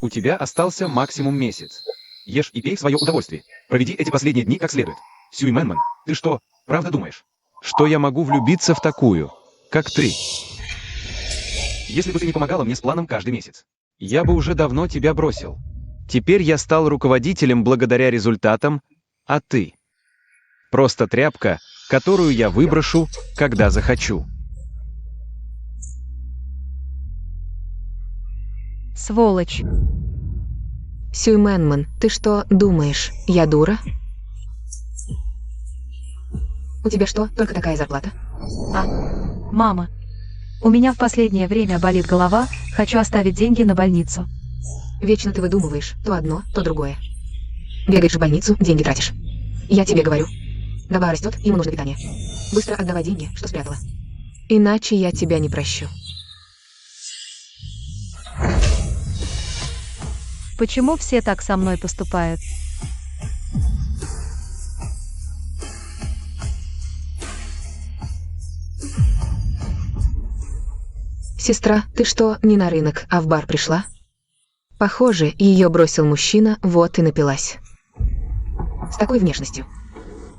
У тебя остался максимум месяц. Ешь и пей в свое удовольствие. Проведи эти последние дни как следует. Сюй Мэнмэн, ты что, правда думаешь, что я могу влюбиться в такую, как ты? Если бы ты не помогала мне с планом каждый месяц, я бы уже давно тебя бросил. Теперь я стал руководителем благодаря результатам, а ты просто тряпка, которую я выброшу, когда захочу. Сволочь. Сюй Мэнмэн, ты что думаешь, я дура? У тебя что, только такая зарплата? Мама, у меня в последнее время болит голова, хочу оставить деньги на больницу. Вечно ты выдумываешь то одно, то другое. Бегаешь в больницу, деньги тратишь. Я тебе говорю. Даба растет, ему нужно питание. Быстро отдавай деньги, что спрятала. Иначе я тебя не прощу. Почему все так со мной поступают? Сестра, ты что, не на рынок, а в бар пришла? Похоже, ее бросил мужчина, вот и напилась. С такой внешностью.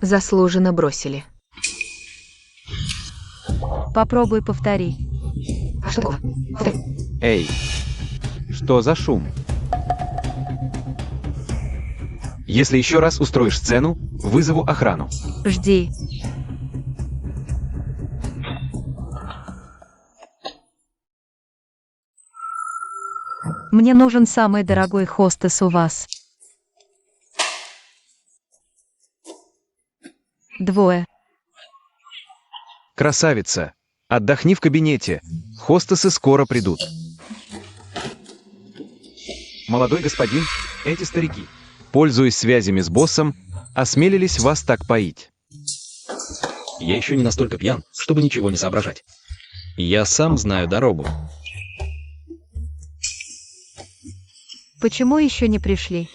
Заслуженно бросили. Попробуй повтори. А что такого? Повтори. Эй, что за шум? Если еще раз устроишь сцену, вызову охрану. Жди. Мне нужен самый дорогой хостес у вас. 2. Красавица, отдохни в кабинете, хостесы скоро придут. Молодой господин, эти старики, пользуясь связями с боссом, осмелились вас так поить. Я еще не настолько пьян, чтобы ничего не соображать. Я сам знаю дорогу. Почему еще не пришли?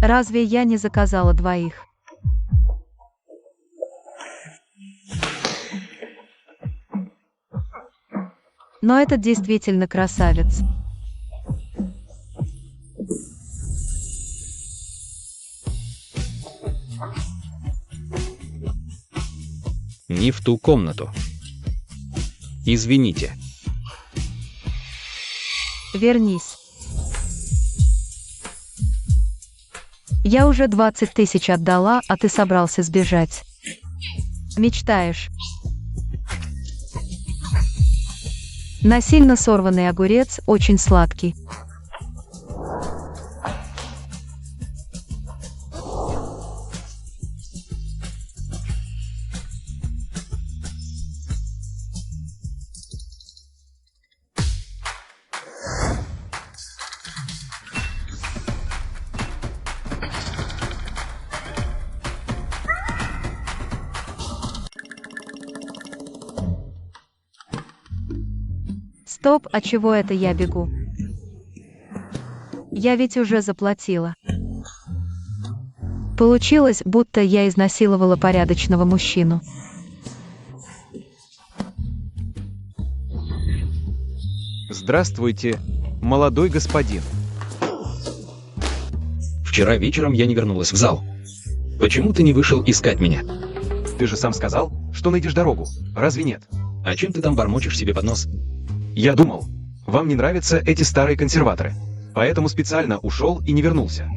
Разве я не заказала 2? Но этот действительно красавец. Не в ту комнату. Извините. Вернись. Я уже 20 тысяч отдала, а ты собрался сбежать. Мечтаешь. Насильно сорванный огурец очень сладкий. Стоп, а чего это я бегу? Я ведь уже заплатила. Получилось, будто я изнасиловала порядочного мужчину. Здравствуйте, молодой господин. Вчера вечером я не вернулась в зал. Почему ты не вышел искать меня? Ты же сам сказал, что найдешь дорогу, разве нет? А чем ты там бормочешь себе под нос? Я думал, вам не нравятся эти старые консерваторы, поэтому специально ушел и не вернулся.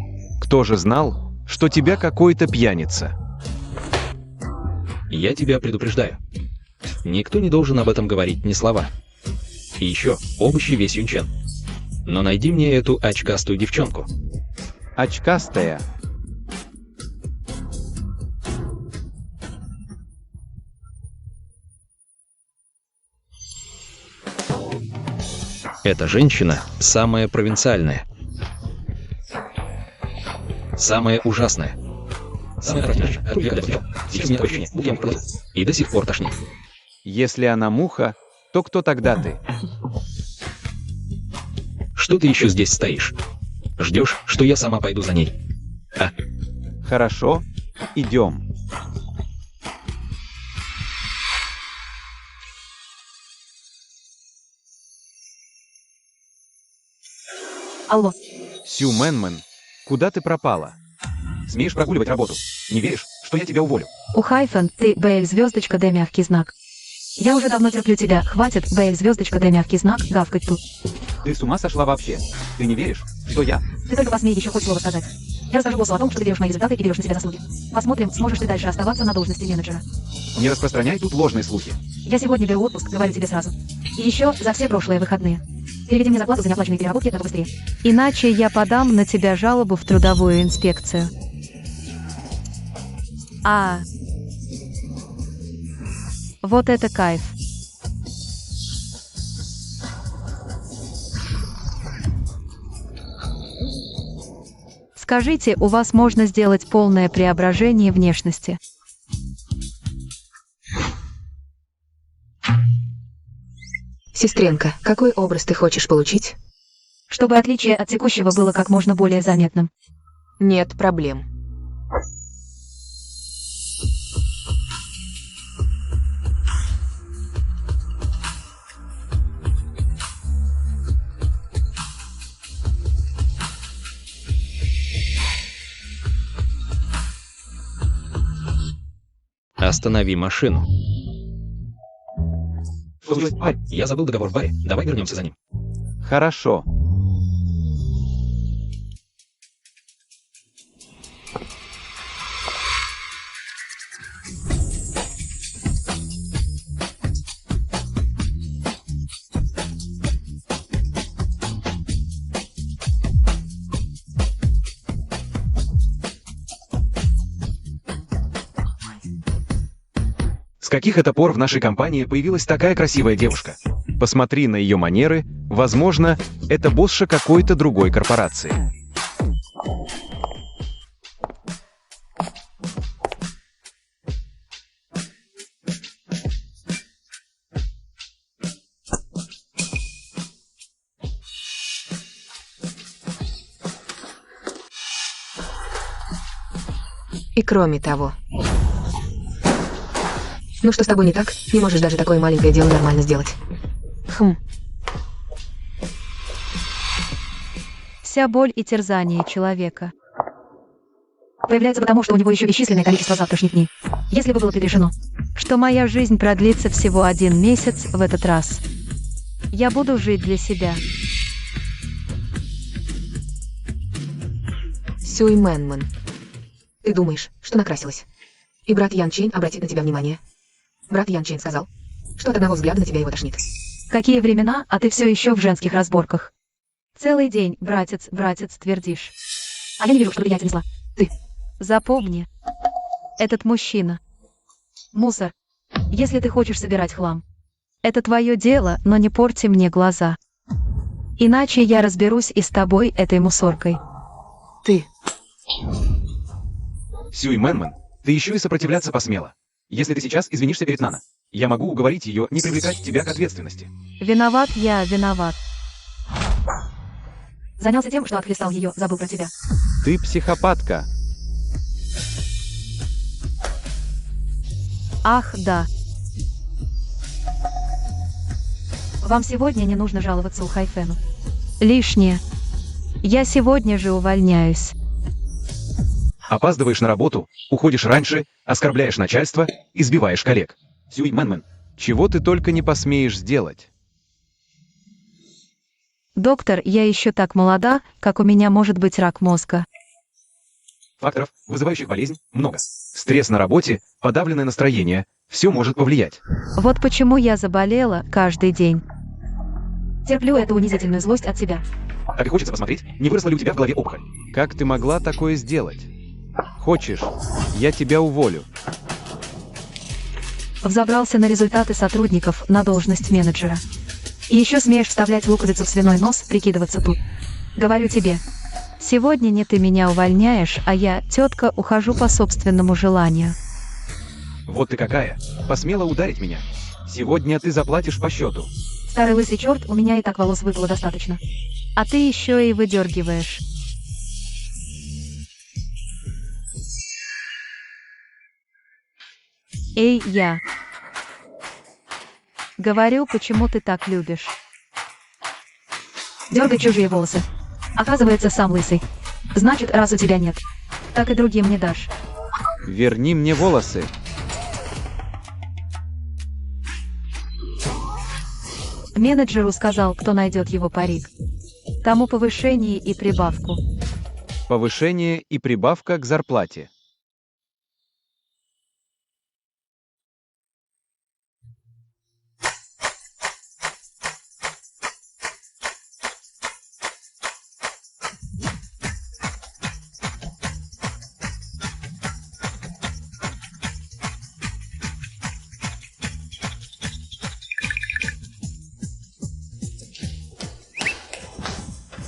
Кто же знал, что тебя какой-то пьяница? Я тебя предупреждаю. Никто не должен об этом говорить ни слова. И еще, обыщи весь Юнчэн. Но найди мне эту очкастую девчонку. Очкастая. Эта женщина самая провинциальная. Самая ужасная. Самая отвратительная. Сейчас мне ощущение, будто я муха. И до сих пор тошнит. Если она муха, то кто тогда ты? Что ты еще здесь стоишь? Ждешь, что я сама пойду за ней? А? Хорошо, идем. Алло. Сью Мэнмэн, куда ты пропала? Смеешь прогуливать работу? Не веришь, что я тебя уволю? У Хайфен, ты Бэйль звездочка Д мягкий знак. Я уже давно терплю тебя, хватит Бэйль звездочка Д мягкий знак гавкать тут. Ты с ума сошла вообще? Ты не веришь, что я? Ты только посмей еще хоть слово сказать. Я расскажу боссу о том, что ты берешь мои результаты и берешь на себя заслуги. Посмотрим, сможешь ты дальше оставаться на должности менеджера. Не распространяй тут ложные слухи. Я сегодня беру отпуск, говорю тебе сразу. И еще за все прошлые выходные. Переведи мне зарплату за неоплаченные переработки, это быстрее. Иначе я подам на тебя жалобу в трудовую инспекцию. Вот это кайф. Скажите, у вас можно сделать полное преображение внешности? Сестренка, какой образ ты хочешь получить? Чтобы отличие от текущего было как можно более заметным. Нет проблем. Останови машину. Что случилось, парень? Я забыл договор в баре. Давай вернемся за ним. Хорошо. С каких это пор в нашей компании появилась такая красивая девушка? Посмотри на ее манеры, возможно, это босша какой-то другой корпорации. И кроме того... Ну что с тобой не так? Не можешь даже такое маленькое дело нормально сделать. Вся боль и терзание человека появляется потому, что у него еще бесчисленное количество завтрашних дней. Если бы было предрешено, что моя жизнь продлится всего 1 месяц в этот раз, я буду жить для себя. Сюй Мэнмэн, ты думаешь, что накрасилась? И брат Ян Чейн обратит на тебя внимание. Брат Ян Чейн сказал, что от одного взгляда на тебя его тошнит. Какие времена, а ты все еще в женских разборках. Целый день, братец, братец, твердишь. А я не вижу, что влиятель зла. Ты. Запомни. Этот мужчина. Мусор. Если ты хочешь собирать хлам. Это твое дело, но не порти мне глаза. Иначе я разберусь и с тобой этой мусоркой. Ты. Сюй Мэнмэн, ты еще и сопротивляться посмела. Если ты сейчас извинишься перед Нана, я могу уговорить ее не привлекать тебя к ответственности. Виноват я, виноват. Занялся тем, что отхлестал ее, забыл про тебя. Ты психопатка. Ах, да. Вам сегодня не нужно жаловаться у Хайфену. Лишнее. Я сегодня же увольняюсь. Опаздываешь на работу, уходишь раньше, оскорбляешь начальство, избиваешь коллег. Сюй Мэнмэн, чего ты только не посмеешь сделать? Доктор, я еще так молода, как у меня может быть рак мозга. Факторов, вызывающих болезнь, много. Стресс на работе, подавленное настроение, все может повлиять. Вот почему я заболела каждый день. Терплю эту унизительную злость от себя. Так и хочется посмотреть, не выросла ли у тебя в голове опухоль. Как ты могла такое сделать? Хочешь, я тебя уволю. Взобрался на результаты сотрудников на должность менеджера. И еще смеешь вставлять луковицу в свиной нос, прикидываться тут. Говорю тебе, сегодня не ты меня увольняешь, а я, тетка, ухожу по собственному желанию. Вот ты какая, посмела ударить меня. Сегодня ты заплатишь по счету. Старый лысый черт, у меня и так волос выпало достаточно. А ты еще и выдергиваешь. Эй, я. Говорю, почему ты так любишь. Дергай чужие волосы. Оказывается, сам лысый. Значит, раз у тебя нет, так и другим не дашь. Верни мне волосы. Менеджеру сказал, кто найдет его парик. Тому повышение и прибавку. Повышение и прибавка к зарплате.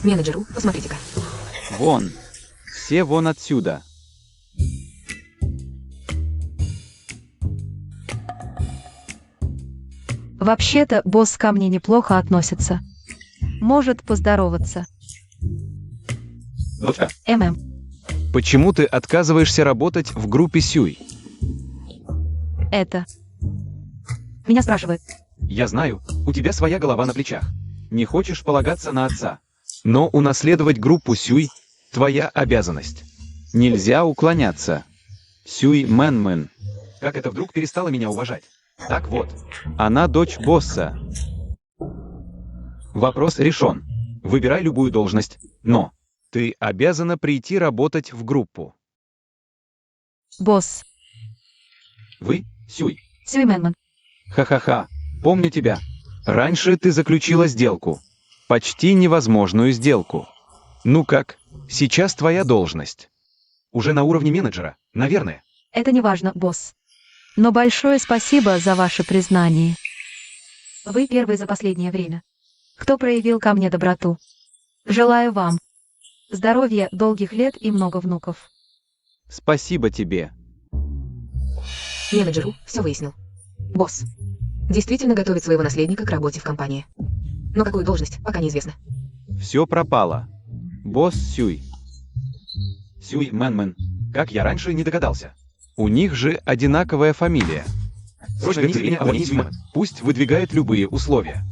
Менеджеру, посмотрите-ка. Вон. Все вон отсюда. Вообще-то, босс ко мне неплохо относится. Может поздороваться. ММ. Почему ты отказываешься работать в группе Сюй? Это. Меня спрашивают. Я знаю, у тебя своя голова на плечах. Не хочешь полагаться на отца. Но унаследовать группу Сюй – твоя обязанность. Нельзя уклоняться. Сюй Мэнмен. Как это вдруг перестала меня уважать? Так вот, она дочь босса. Вопрос решен. Выбирай любую должность, но ты обязана прийти работать в группу. Босс. Вы, Сюй. Сюйменман. Ха-ха-ха, помню тебя. Раньше ты заключила сделку. Почти невозможную сделку. Ну как, сейчас твоя должность. Уже на уровне менеджера, наверное. Это не важно, босс. Но большое спасибо за ваше признание. Вы первый за последнее время, кто проявил ко мне доброту. Желаю вам здоровья, долгих лет и много внуков. Спасибо тебе. Менеджеру все выяснил. Босс действительно готовит своего наследника к работе в компании. Но какую должность, пока неизвестно. Все пропало. Босс Сюй. Сюй Мэнмен. Как я раньше не догадался. У них же одинаковая фамилия. Срочное заявление о увольнении Сюймена. Пусть выдвигает любые условия.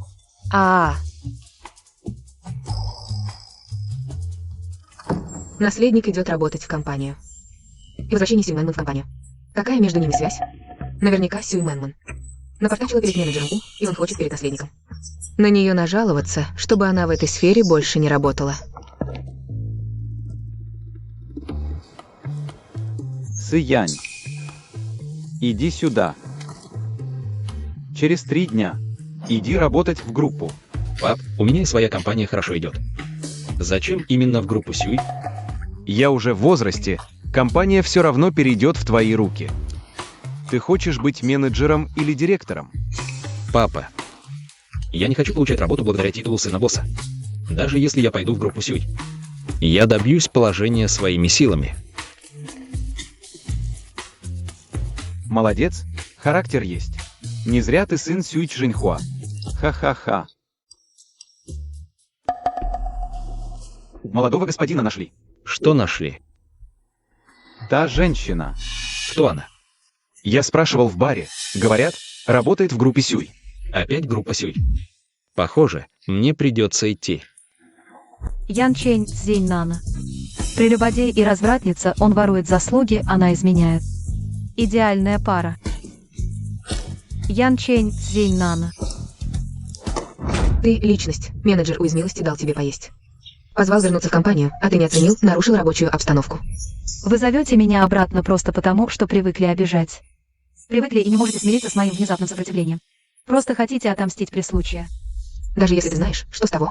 Наследник идет работать в компанию. И возвращение Сюйменман в компанию. Какая между ними связь? Наверняка Сюйменман напортачила перед менеджером У, и он хочет перед наследником. На нее нажаловаться, чтобы она в этой сфере больше не работала. Сы-Янь. Иди сюда. Через 3 дня. Иди работать в группу. Пап, у меня и своя компания хорошо идет. Зачем именно в группу Сюй? Я уже в возрасте. Компания все равно перейдет в твои руки. Ты хочешь быть менеджером или директором? Папа, я не хочу получать работу благодаря титулу сына босса. Даже если я пойду в группу Сюй. Я добьюсь положения своими силами. Молодец, характер есть. Не зря ты сын Сюй Чжиньхуа. Ха-ха-ха. Молодого господина нашли. Что нашли? Та женщина. Кто она? Я спрашивал в баре. Говорят, работает в группе Сюй. Опять группа Сюй. Похоже, мне придется идти. Ян Чэнь Цзинь Нана. Прелюбодей и развратница, он ворует заслуги, она изменяет. Идеальная пара. Ян Чэнь Цзинь Нана. Ты личность. Менеджер У из милости дал тебе поесть. Позвал вернуться в компанию, а ты не оценил, нарушил рабочую обстановку. Вы зовете меня обратно просто потому, что привыкли обижать. Привыкли и не можете смириться с моим внезапным сопротивлением. Просто хотите отомстить при случае. Даже если ты знаешь, что с того?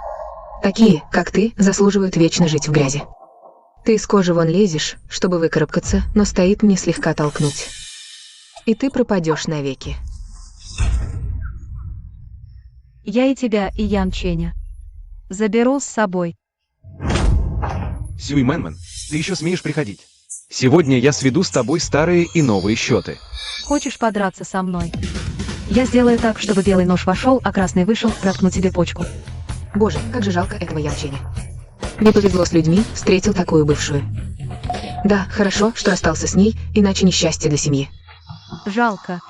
Такие, как ты, заслуживают вечно жить в грязи. Ты из кожи вон лезешь, чтобы выкарабкаться, но стоит мне слегка толкнуть. И ты пропадешь навеки. Я и тебя, и Ян Чэня заберу с собой. Сюй Мэнмен, ты еще смеешь приходить? Сегодня я сведу с тобой старые и новые счеты. Хочешь подраться со мной? Я сделаю так, чтобы белый нож вошел, а красный вышел, проткну тебе почку. Боже, как же жалко этого Ян Чэня. Мне повезло с людьми, встретил такую бывшую. Да, хорошо, что остался с ней, иначе несчастье для семьи. Жалко.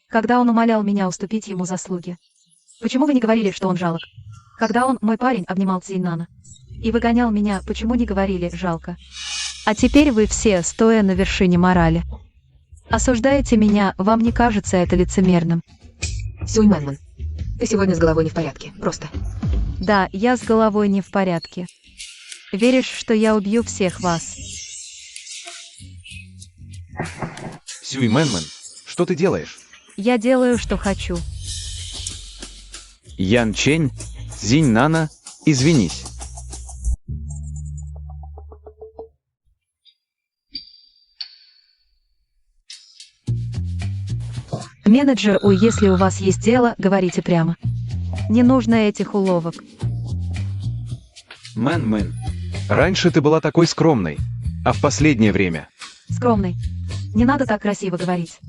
Когда он умолял меня уступить ему заслуги. Почему вы не говорили, что он жалок? Когда он, мой парень, обнимал Цзиньнана и выгонял меня, почему не говорили «жалко». А теперь вы все, стоя на вершине морали, осуждаете меня, вам не кажется это лицемерным? Сюй Мэнмэн, ты сегодня с головой не в порядке, просто. Да, я с головой не в порядке. Веришь, что я убью всех вас? Сюй Мэнмэн, что ты делаешь? Я делаю, что хочу. Ян Чень, Цзиньнана, извинись. Менеджеру, если у вас есть дело, говорите прямо. Не нужно этих уловок. Мэн, раньше ты была такой скромной, а в последнее время... Скромный. Не надо так красиво говорить.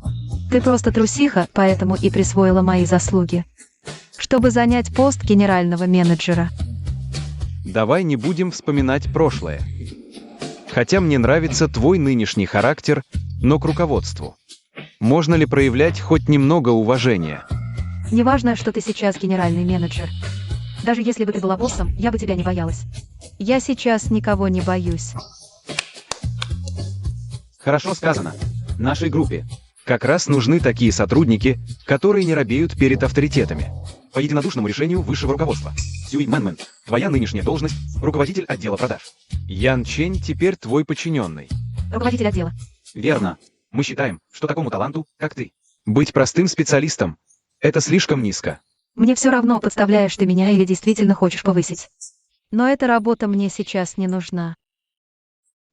Ты просто трусиха, поэтому и присвоила мои заслуги. Чтобы занять пост генерального менеджера. Давай не будем вспоминать прошлое. Хотя мне нравится твой нынешний характер, но к руководству. Можно ли проявлять хоть немного уважения? Неважно, что ты сейчас генеральный менеджер. Даже если бы ты была боссом, я бы тебя не боялась. Я сейчас никого не боюсь. Хорошо сказано. Нашей группе как раз нужны такие сотрудники, которые не робеют перед авторитетами. По единодушному решению высшего руководства. Сюй Мэнмэн, твоя нынешняя должность – руководитель отдела продаж. Ян Чень теперь твой подчиненный. Руководитель отдела. Верно. Мы считаем, что такому таланту, как ты, быть простым специалистом – это слишком низко. Мне все равно, подставляешь ты меня или действительно хочешь повысить. Но эта работа мне сейчас не нужна.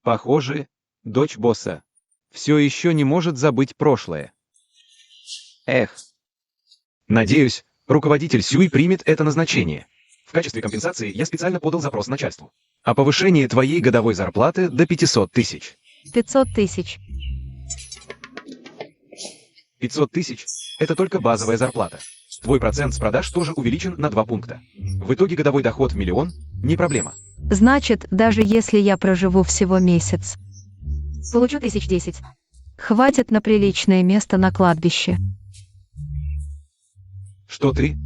Похоже, дочь босса все еще не может забыть прошлое. Эх. Надеюсь, руководитель Сюй примет это назначение. В качестве компенсации я специально подал запрос начальству о повышении твоей годовой зарплаты до 500 тысяч. 500 тысяч. 500 тысяч – это только базовая зарплата. Твой процент с продаж тоже увеличен на 2 пункта. В итоге годовой доход в 1 000 000 – не проблема. Значит, даже если я проживу всего месяц, получу 1010. Хватит на приличное место на кладбище. Что ты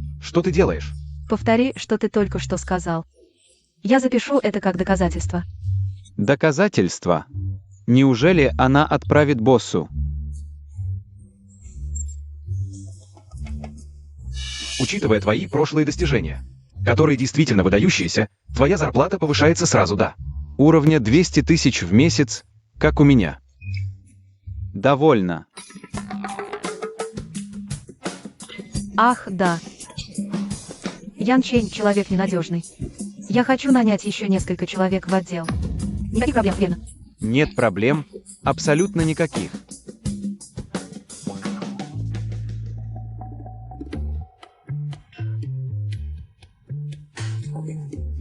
делаешь? Повтори, что ты только что сказал. Я запишу это как доказательство. Доказательства? Неужели она отправит боссу? Учитывая твои прошлые достижения, которые действительно выдающиеся, твоя зарплата повышается сразу до уровня 200 тысяч в месяц, как у меня. Довольно. Ах, да. Ян Чень человек ненадежный. Я хочу нанять еще несколько человек в отдел. Никаких проблем, верно? Нет проблем, абсолютно никаких.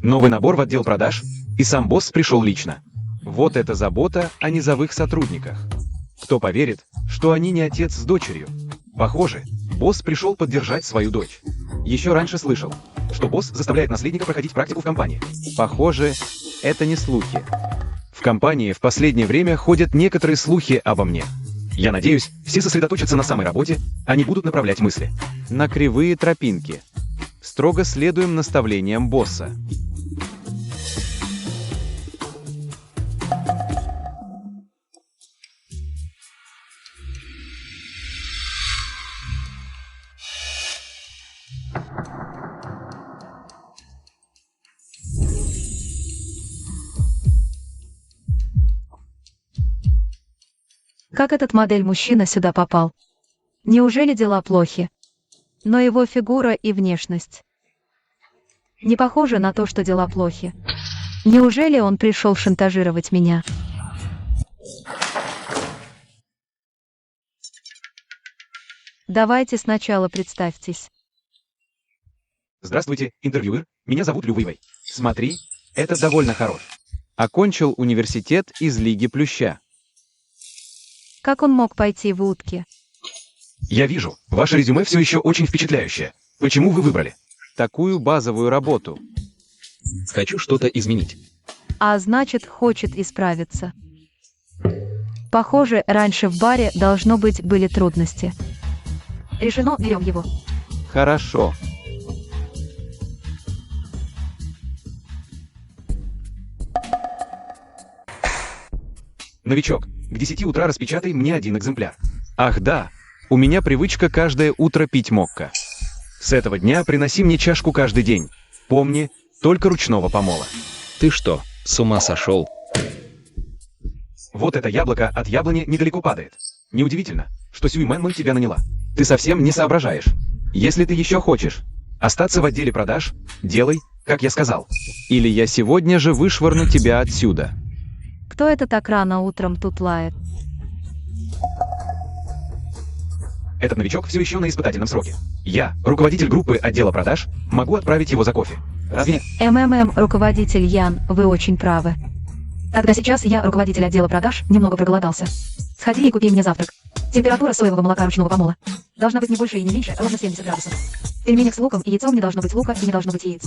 Новый набор в отдел продаж, и сам босс пришел лично. Вот это забота о низовых сотрудниках. Кто поверит, что они не отец с дочерью? Похоже, босс пришел поддержать свою дочь. Еще раньше слышал, что босс заставляет наследника проходить практику в компании. Похоже, это не слухи. В компании в последнее время ходят некоторые слухи обо мне. Я надеюсь, все сосредоточатся на самой работе, а не будут направлять мысли на кривые тропинки. Строго следуем наставлениям босса. Как этот модель-мужчина сюда попал? Неужели дела плохи? Но его фигура и внешность не похоже на то, что дела плохи. Неужели он пришел шантажировать меня? Давайте сначала представьтесь. Здравствуйте, интервьюер. Меня зовут Лю Вэйвэй. Смотри, это довольно хорош. Окончил университет из Лиги Плюща. Как он мог пойти в утки? Я вижу, ваше резюме все еще очень впечатляющее. Почему вы выбрали такую базовую работу? Хочу что-то изменить. А значит, хочет исправиться. Похоже, раньше в баре, должно быть, были трудности. Решено, берем его. Хорошо. Новичок, к 10 утра распечатай мне 1 экземпляр. Ах да, у меня привычка каждое утро пить мокко. С этого дня приноси мне чашку каждый день. Помни, только ручного помола. Ты что, с ума сошел? Вот это яблоко от яблони недалеко падает. Неудивительно, что Сьюи Мэнмэн тебя наняла. Ты совсем не соображаешь. Если ты еще хочешь остаться в отделе продаж, делай, как я сказал. Или я сегодня же вышвырну тебя отсюда. Кто это так рано утром тут лает? Этот новичок все еще на испытательном сроке. Я, руководитель группы отдела продаж, могу отправить его за кофе. Разве? Руководитель Ян, вы очень правы. Тогда сейчас я, руководитель отдела продаж, немного проголодался. Сходи и купи мне завтрак. Температура соевого молока ручного помола должна быть не больше и не меньше, ровно 70 градусов. В пельменях с луком и яйцом не должно быть лука и не должно быть яиц.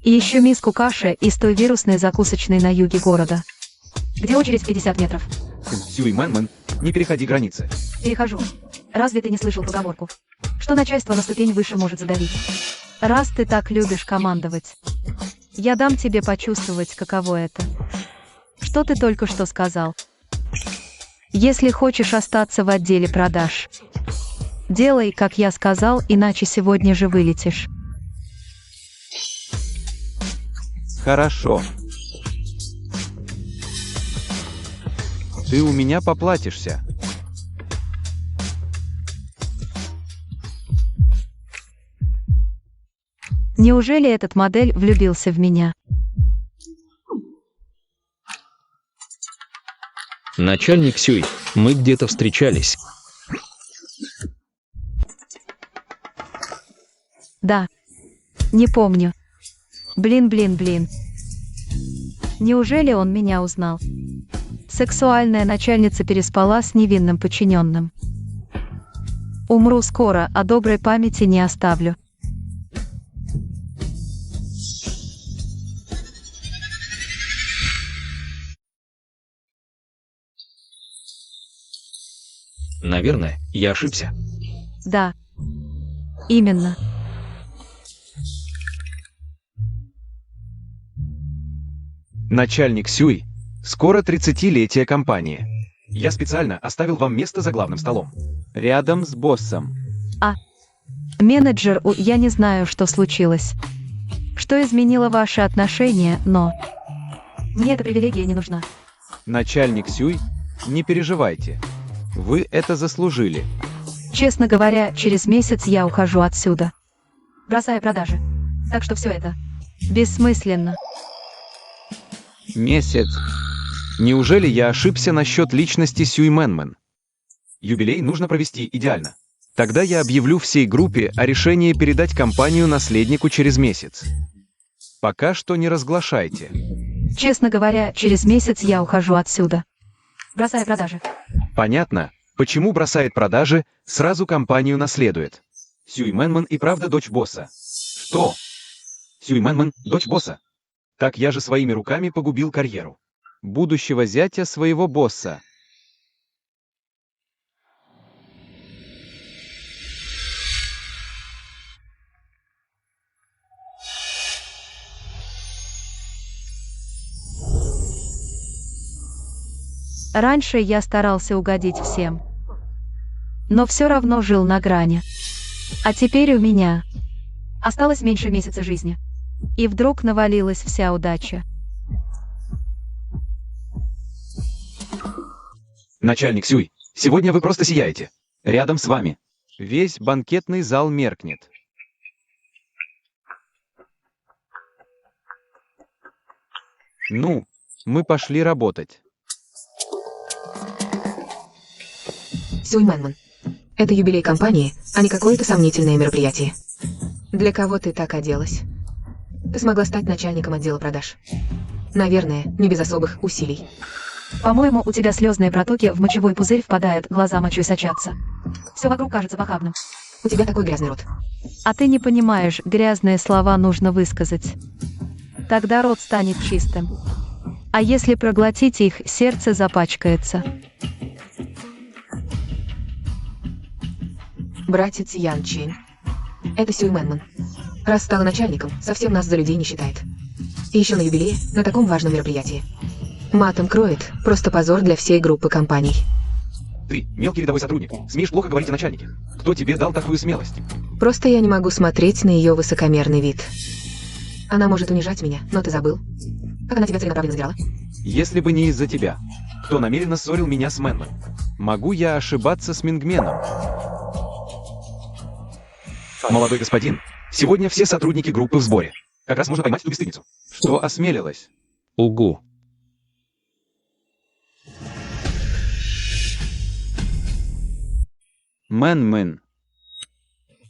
И еще миску каши из той вирусной закусочной на юге города. Где очередь в 50 метров? Сьюи Мэнмэн, не переходи границы. Перехожу. Разве ты не слышал поговорку? Что начальство на ступень выше может задавить? Раз ты так любишь командовать, я дам тебе почувствовать, каково это. Что ты только что сказал? Если хочешь остаться в отделе продаж, делай, как я сказал, иначе сегодня же вылетишь. Хорошо. Ты у меня поплатишься. Неужели этот модель влюбился в меня? Начальник Сюй, мы где-то встречались. Да. Не помню. Блин. Неужели он меня узнал? Сексуальная начальница переспала с невинным подчиненным. Умру скоро, а доброй памяти не оставлю. Наверное, я ошибся. Да. Именно. Начальник Сюй, скоро 30-летие компании. Я специально оставил вам место за главным столом. Рядом с боссом. Менеджер, я не знаю, что случилось. Что изменило ваши отношения, но... Мне эта привилегия не нужна. Начальник Сюй, не переживайте. Вы это заслужили. Честно говоря, через месяц я ухожу отсюда. Бросаю продажи. Так что все это бессмысленно. Месяц. Неужели я ошибся насчет личности Сьюи Мэнмэн? Юбилей нужно провести идеально. Тогда я объявлю всей группе о решении передать компанию наследнику через месяц. Пока что не разглашайте. Честно говоря, через месяц я ухожу отсюда. Бросаю продажи. Понятно, почему бросает продажи, сразу компанию наследует. Сьюи Мэнмэн и правда дочь босса. Что? Сьюи Мэнмэн – дочь босса? Так я же своими руками погубил карьеру будущего зятя своего босса. Раньше я старался угодить всем, но все равно жил на грани. А теперь у меня осталось меньше месяца жизни. И вдруг навалилась вся удача. Начальник Сюй, сегодня вы просто сияете. Рядом с вами весь банкетный зал меркнет. Ну, мы пошли работать. Сьюи Мэнмэн, это юбилей компании, а не какое-то сомнительное мероприятие. Для кого ты так оделась? Ты смогла стать начальником отдела продаж. Наверное, не без особых усилий. По-моему, у тебя слезные протоки в мочевой пузырь впадают, глаза мочой сочатся. Все вокруг кажется похабным. У тебя такой грязный рот. А ты не понимаешь, грязные слова нужно высказать. Тогда рот станет чистым. А если проглотить их, сердце запачкается. Братец Ян Чень. Это Сьюи Мэнмэн. Раз стала начальником, совсем нас за людей не считает. И еще на юбилее, на таком важном мероприятии. Матом кроет, просто позор для всей группы компаний. Ты, мелкий рядовой сотрудник, смеешь плохо говорить о начальнике. Кто тебе дал такую смелость? Просто я не могу смотреть на ее высокомерный вид. Она может унижать меня, но ты забыл? Как она тебя целенаправленно задирала? Если бы не из-за тебя, кто намеренно ссорил меня с Мэнмен. Могу я ошибаться с Мингменом? Молодой господин, сегодня все сотрудники группы в сборе. Как раз можно поймать эту бесстыдницу. Что осмелилась? Угу. Мэн-мэн.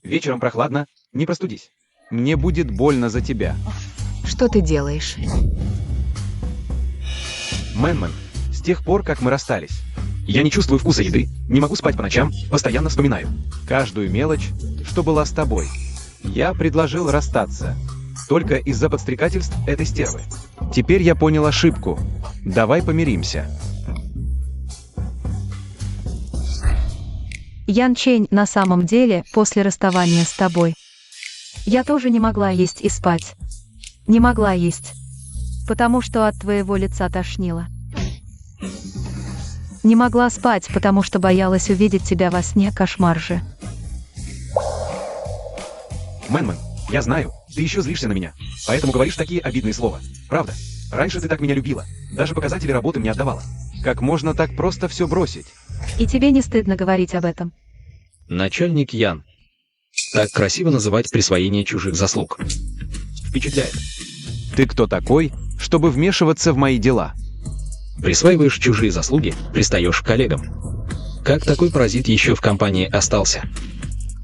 Вечером прохладно, не простудись. Мне будет больно за тебя. Что ты делаешь? Мэн-мэн, с тех пор, как мы расстались, я не чувствую вкуса еды, не могу спать по ночам, постоянно вспоминаю каждую мелочь, что была с тобой. Я предложил расстаться. Только из-за подстрекательств этой стервы. Теперь я понял ошибку. Давай помиримся. Ян Чень, на самом деле, после расставания с тобой, я тоже не могла есть и спать. Не могла есть. Потому что от твоего лица тошнило. Не могла спать, потому что боялась увидеть тебя во сне, кошмар же. Мэн-мэн, я знаю, ты еще злишься на меня, поэтому говоришь такие обидные слова. Правда? Раньше ты так меня любила, даже показатели работы мне отдавала. Как можно так просто все бросить? И тебе не стыдно говорить об этом? Начальник Ян. Так красиво называть присвоение чужих заслуг. Впечатляет. Ты кто такой, чтобы вмешиваться в мои дела? Присваиваешь чужие заслуги, пристаешь к коллегам. Как такой паразит еще в компании остался?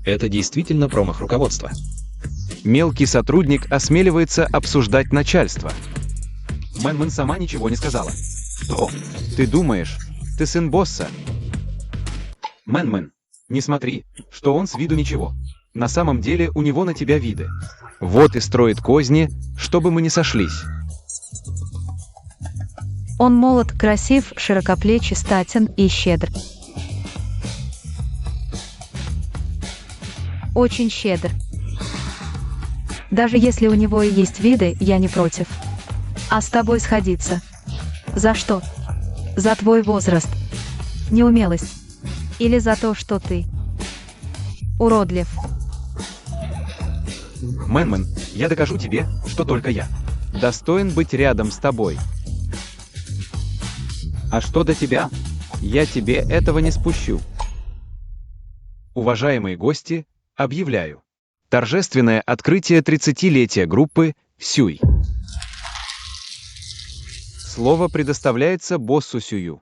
Это действительно промах руководства. Мелкий сотрудник осмеливается обсуждать начальство. Мэн-мэн сама ничего не сказала. Что? Ты думаешь, ты сын босса? Мэн-мэн, не смотри, что он с виду ничего. На самом деле у него на тебя виды. Вот и строит козни, чтобы мы не сошлись. Он молод, красив, широкоплечий, статен и щедр. Очень щедр. Даже если у него и есть виды, я не против. А с тобой сходиться? За что? За твой возраст? Неумелость? Или за то, что ты уродлив? Мэн-мэн, я докажу тебе, что только я достоин быть рядом с тобой. А что до тебя? Я тебе этого не спущу. Уважаемые гости, объявляю торжественное открытие 30-летия группы Сюй. Слово предоставляется боссу Сюю.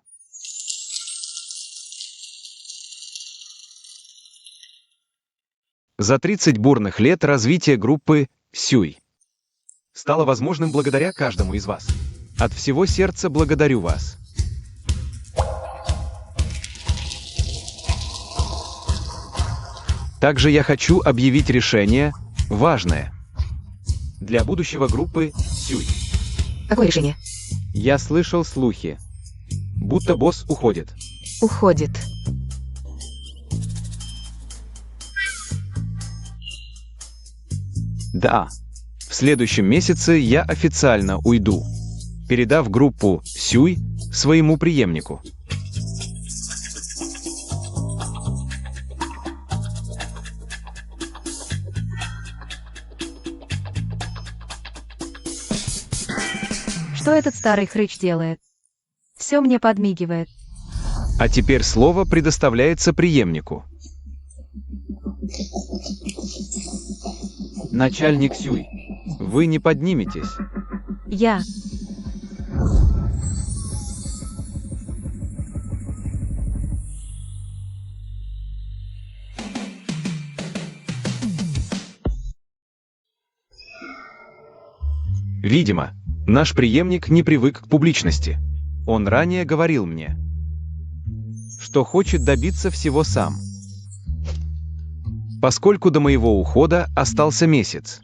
За 30 бурных лет развитие группы Сюй стало возможным благодаря каждому из вас. От всего сердца благодарю вас. Также я хочу объявить решение, важное для будущего группы Сюй. Какое решение? Я слышал слухи, будто босс уходит. Уходит. Да, в следующем месяце я официально уйду, передав группу Сюй своему преемнику. Что этот старый хрыч делает? Все мне подмигивает. А теперь слово предоставляется преемнику. Начальник Сюй, вы не подниметесь. Я. Видимо, наш преемник не привык к публичности. Он ранее говорил мне, что хочет добиться всего сам. Поскольку до моего ухода остался месяц,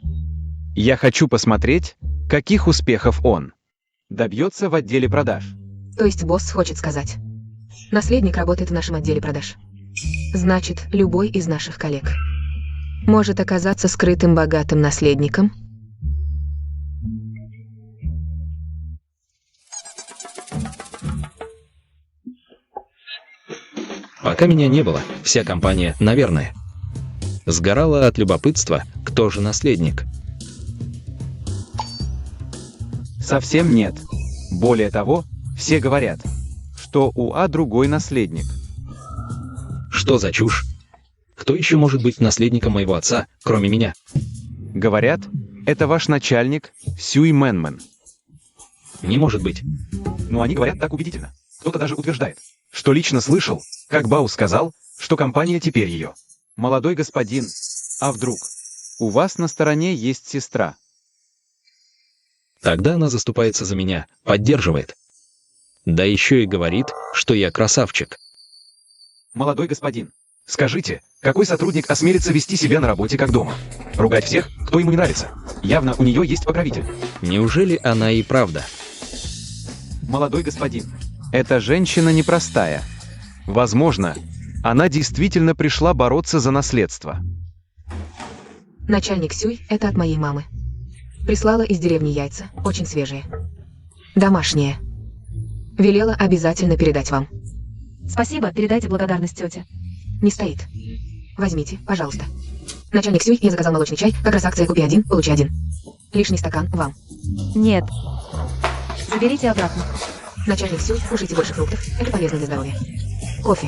я хочу посмотреть, каких успехов он добьется в отделе продаж. То есть босс хочет сказать. Наследник работает в нашем отделе продаж. Значит, любой из наших коллег может оказаться скрытым богатым наследником. Пока меня не было, вся компания, наверное, сгорала от любопытства, кто же наследник. Совсем нет. Более того, все говорят, что у А другой наследник. Что за чушь? Кто еще может быть наследником моего отца, кроме меня? Говорят, это ваш начальник Сюй Мэнмен. Не может быть. Но они говорят так убедительно. Кто-то даже утверждает, что лично слышал, как Бао сказал, что компания теперь ее. Молодой господин, а вдруг? У вас на стороне есть сестра. Тогда она заступается за меня, поддерживает. Да еще и говорит, что я красавчик. Молодой господин, скажите, какой сотрудник осмелится вести себя на работе как дома? Ругать всех, кто ему не нравится. Явно у нее есть покровитель. Неужели она и правда? Молодой господин, эта женщина непростая. Возможно, она действительно пришла бороться за наследство. Начальник Сюй – это от моей мамы. Прислала из деревни яйца, очень свежие. Домашние. Велела обязательно передать вам. Спасибо, передайте благодарность тете. Не стоит. Возьмите, пожалуйста. Начальник Сюй, я заказал молочный чай, как раз акция «Купи один, получи один». Лишний стакан вам. Нет. Заберите обратно. Начальник Сюй, кушайте больше фруктов, это полезно для здоровья. Кофе.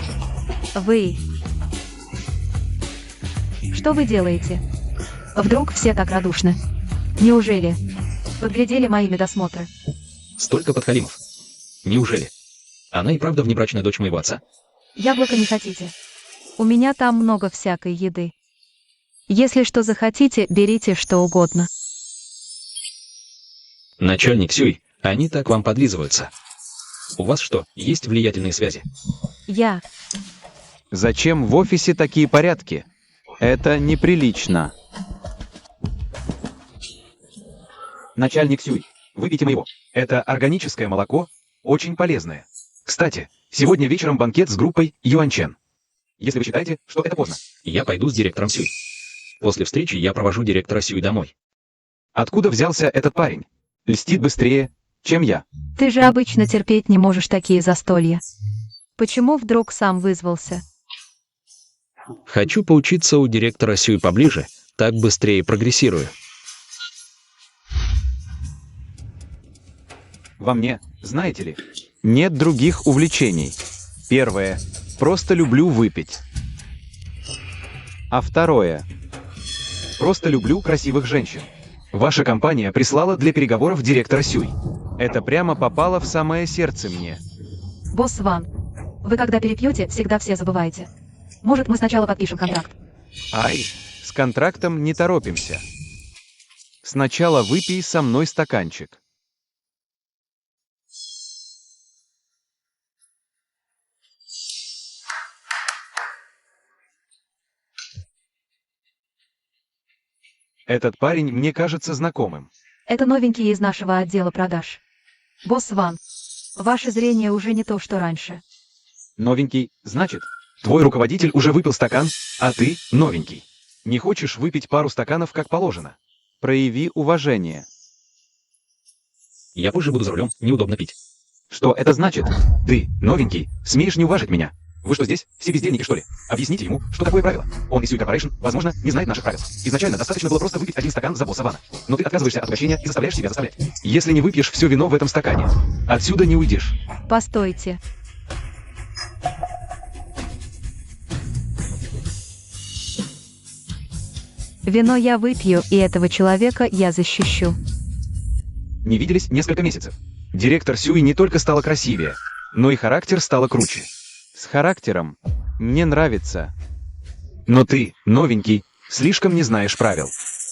Вы... Что вы делаете? Вдруг все так радушны? Неужели? Подглядели мои медосмотры? Столько подхалимов. Неужели? Она и правда внебрачная дочь моего отца? Яблоко не хотите? У меня там много всякой еды. Если что захотите, берите что угодно. Начальник Сюй, они так вам подлизываются. У вас что, есть влиятельные связи? Я... Зачем в офисе такие порядки? Это неприлично. Начальник Сюй, выпейте моего. Это органическое молоко, очень полезное. Кстати, сегодня вечером банкет с группой Юанчен. Если вы считаете, что это поздно. Я пойду с директором Сюй. После встречи я провожу директора Сюй домой. Откуда взялся этот парень? Льстит быстрее, чем я. Ты же обычно терпеть не можешь такие застолья. Почему вдруг сам вызвался? Хочу поучиться у директора Сюй поближе, так быстрее прогрессирую. Во мне, знаете ли, нет других увлечений. Первое. Просто люблю выпить. А второе. Просто люблю красивых женщин. Ваша компания прислала для переговоров директора Сюй. Это прямо попало в самое сердце мне. Босс Ван, вы когда перепьете, всегда все забываете. Может, мы сначала подпишем контракт? Ай, с контрактом не торопимся. Сначала выпей со мной стаканчик. Этот парень мне кажется знакомым. Это новенький из нашего отдела продаж. Босс Ван, ваше зрение уже не то, что раньше. Новенький, значит, твой руководитель уже выпил стакан, а ты новенький. Не хочешь выпить пару стаканов, как положено? Прояви уважение. Я позже буду за рулем, неудобно пить. Что это значит? Ты, новенький, смеешь не уважить меня? Вы что здесь, все бездельники, что ли? Объясните ему, что такое правило. Он из Сюй Корпорейшн, возможно, не знает наших правил. Изначально достаточно было просто выпить один стакан за босса Вана. Но ты отказываешься от угощения и заставляешь себя заставлять. Если не выпьешь все вино в этом стакане, отсюда не уйдешь. Постойте. Вино я выпью, и этого человека я защищу. Не виделись несколько месяцев. Директор Сюй не только стала красивее, но и характер стала круче. С характером мне нравится. Но ты, новенький, слишком не знаешь правил.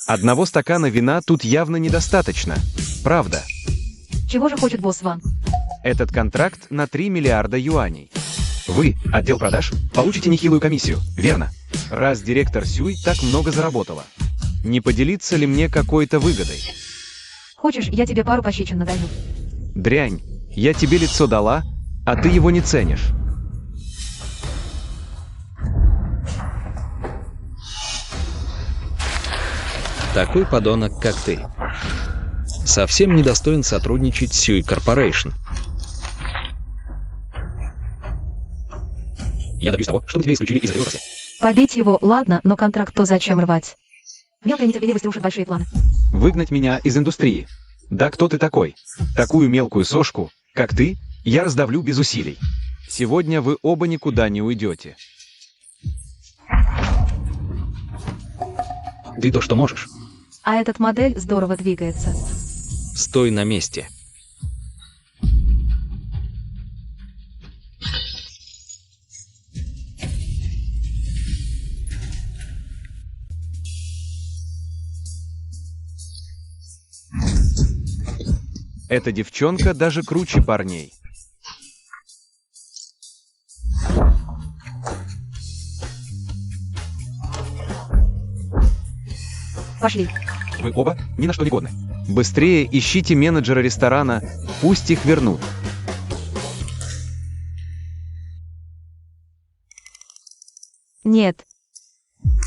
Одного стакана вина тут явно недостаточно. Правда. Чего же хочет босс Ван? Этот контракт на 3 миллиарда юаней. Вы, отдел продаж, получите нехилую комиссию, верно? Раз директор Сюй так много заработала. Не поделиться ли мне какой-то выгодой? Хочешь, я тебе пару пощечин надаю? Дрянь, я тебе лицо дала, а ты его не ценишь. Такой подонок, как ты, совсем недостоин сотрудничать с Сюй Корпорейшн. Я добьюсь того, чтобы тебя исключили из этой отрасли. Побить его, ладно, но контракт то зачем рвать? Мелкая нетерпеливость рушит большие планы. Выгнать меня из индустрии. Да кто ты такой? Такую мелкую сошку, как ты, я раздавлю без усилий. Сегодня вы оба никуда не уйдете. Ты то, что можешь. А этот модель здорово двигается. Стой на месте. Эта девчонка даже круче парней. Пошли. Вы оба ни на что не годны. Быстрее ищите менеджера ресторана, пусть их вернут. Нет.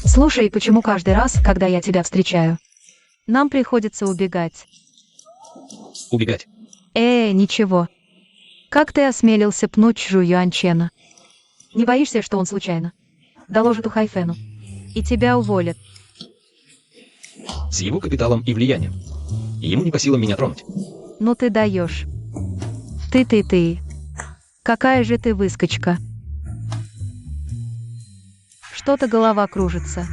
Слушай, почему каждый раз, когда я тебя встречаю, нам приходится убегать? Убегать. Ничего. Как ты осмелился пнуть Жу Юаньчена? Не боишься, что он случайно доложит у Хайфену и тебя уволят? С его капиталом и влиянием. Ему не по силам меня тронуть. Ну ты даешь. Ты. Какая же ты выскочка. Что-то голова кружится.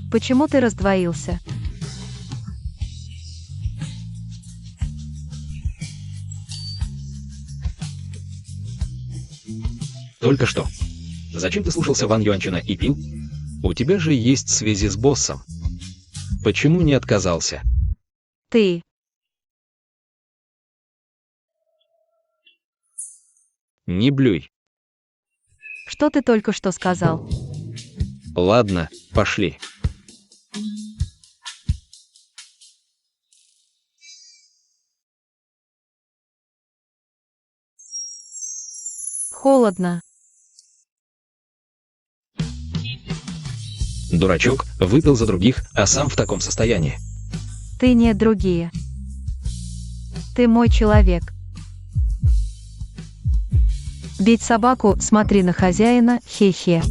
Почему ты раздвоился? Только что. Зачем ты слушался Ван Юаньчена и пил? У тебя же есть связи с боссом. Почему не отказался? Ты. Не блюй. Что ты только что сказал? Ладно, пошли. Холодно. Дурачок выпил за других, а сам в таком состоянии. Ты не другие. Ты мой человек. Бить собаку, смотри на хозяина, хе-хе.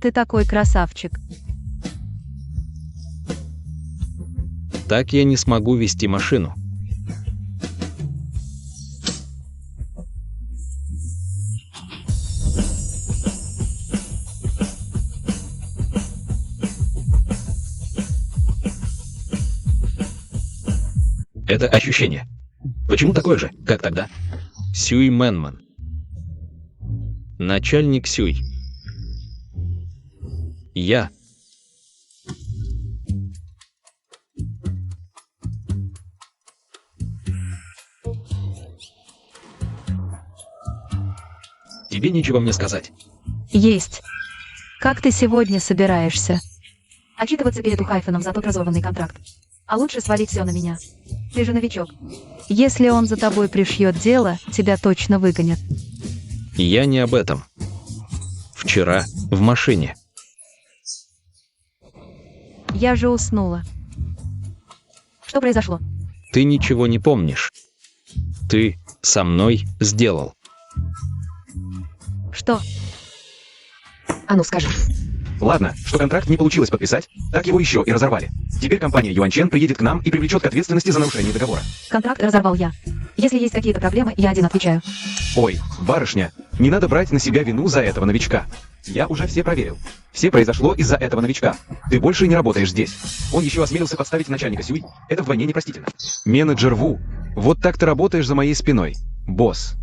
Ты такой красавчик. Так я не смогу вести машину. Это ощущение. Почему такое же, как тогда? Сюй Мэнман. Начальник Сюй. Я. Тебе нечего мне сказать. Есть. Как ты сегодня собираешься? Отчитываться перед Ухайфеном за тот разорванный контракт. А лучше свалить все на меня. Ты же новичок. Если он за тобой пришьет дело, тебя точно выгонят. Я не об этом. Вчера в машине. Я же уснула. Что произошло? Ты ничего не помнишь. Ты со мной сделал. Что? А ну скажи. Ладно, что контракт не получилось подписать, так его еще и разорвали. Теперь компания Юаньчен приедет к нам и привлечет к ответственности за нарушение договора. Контракт разорвал я. Если есть какие-то проблемы, я один отвечаю. Ой, барышня, не надо брать на себя вину за этого новичка. Я уже все проверил. Все произошло из-за этого новичка. Ты больше не работаешь здесь. Он еще осмелился подставить начальника Сюй. Это вдвойне непростительно. Менеджер Ву, вот так ты работаешь за моей спиной. Босс,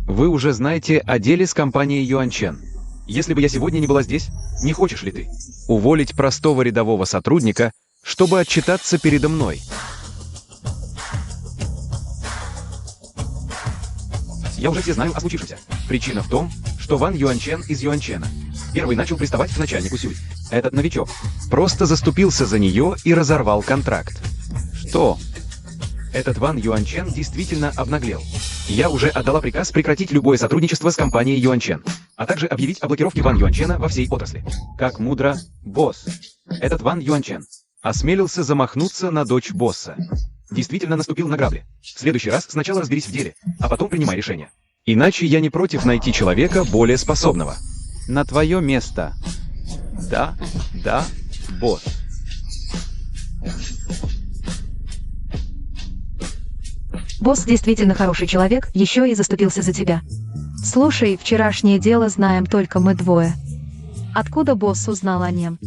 вы уже знаете о деле с компанией Юаньчен. Если бы я сегодня не была здесь, не хочешь ли ты уволить простого рядового сотрудника, чтобы отчитаться передо мной? Я уже все знаю о случившемся. Причина в том, что Ван Юаньчен из Юаньчена Первый начал приставать к начальнику Сюй. Этот новичок просто заступился за нее и разорвал контракт. Что? Этот Ван Юанчен действительно обнаглел. Я уже отдала приказ прекратить любое сотрудничество с компанией Юанчен, а также объявить о блокировке Ван Юанчена во всей отрасли. Как мудро, босс. Этот Ван Юанчен осмелился замахнуться на дочь босса. Действительно наступил на грабли. В следующий раз сначала разберись в деле, а потом принимай решение. Иначе я не против найти человека более способного. На твое место. Да, босс. Босс действительно хороший человек, еще и заступился за тебя. Слушай, вчерашнее дело знаем только мы двое. Откуда босс узнал о нем?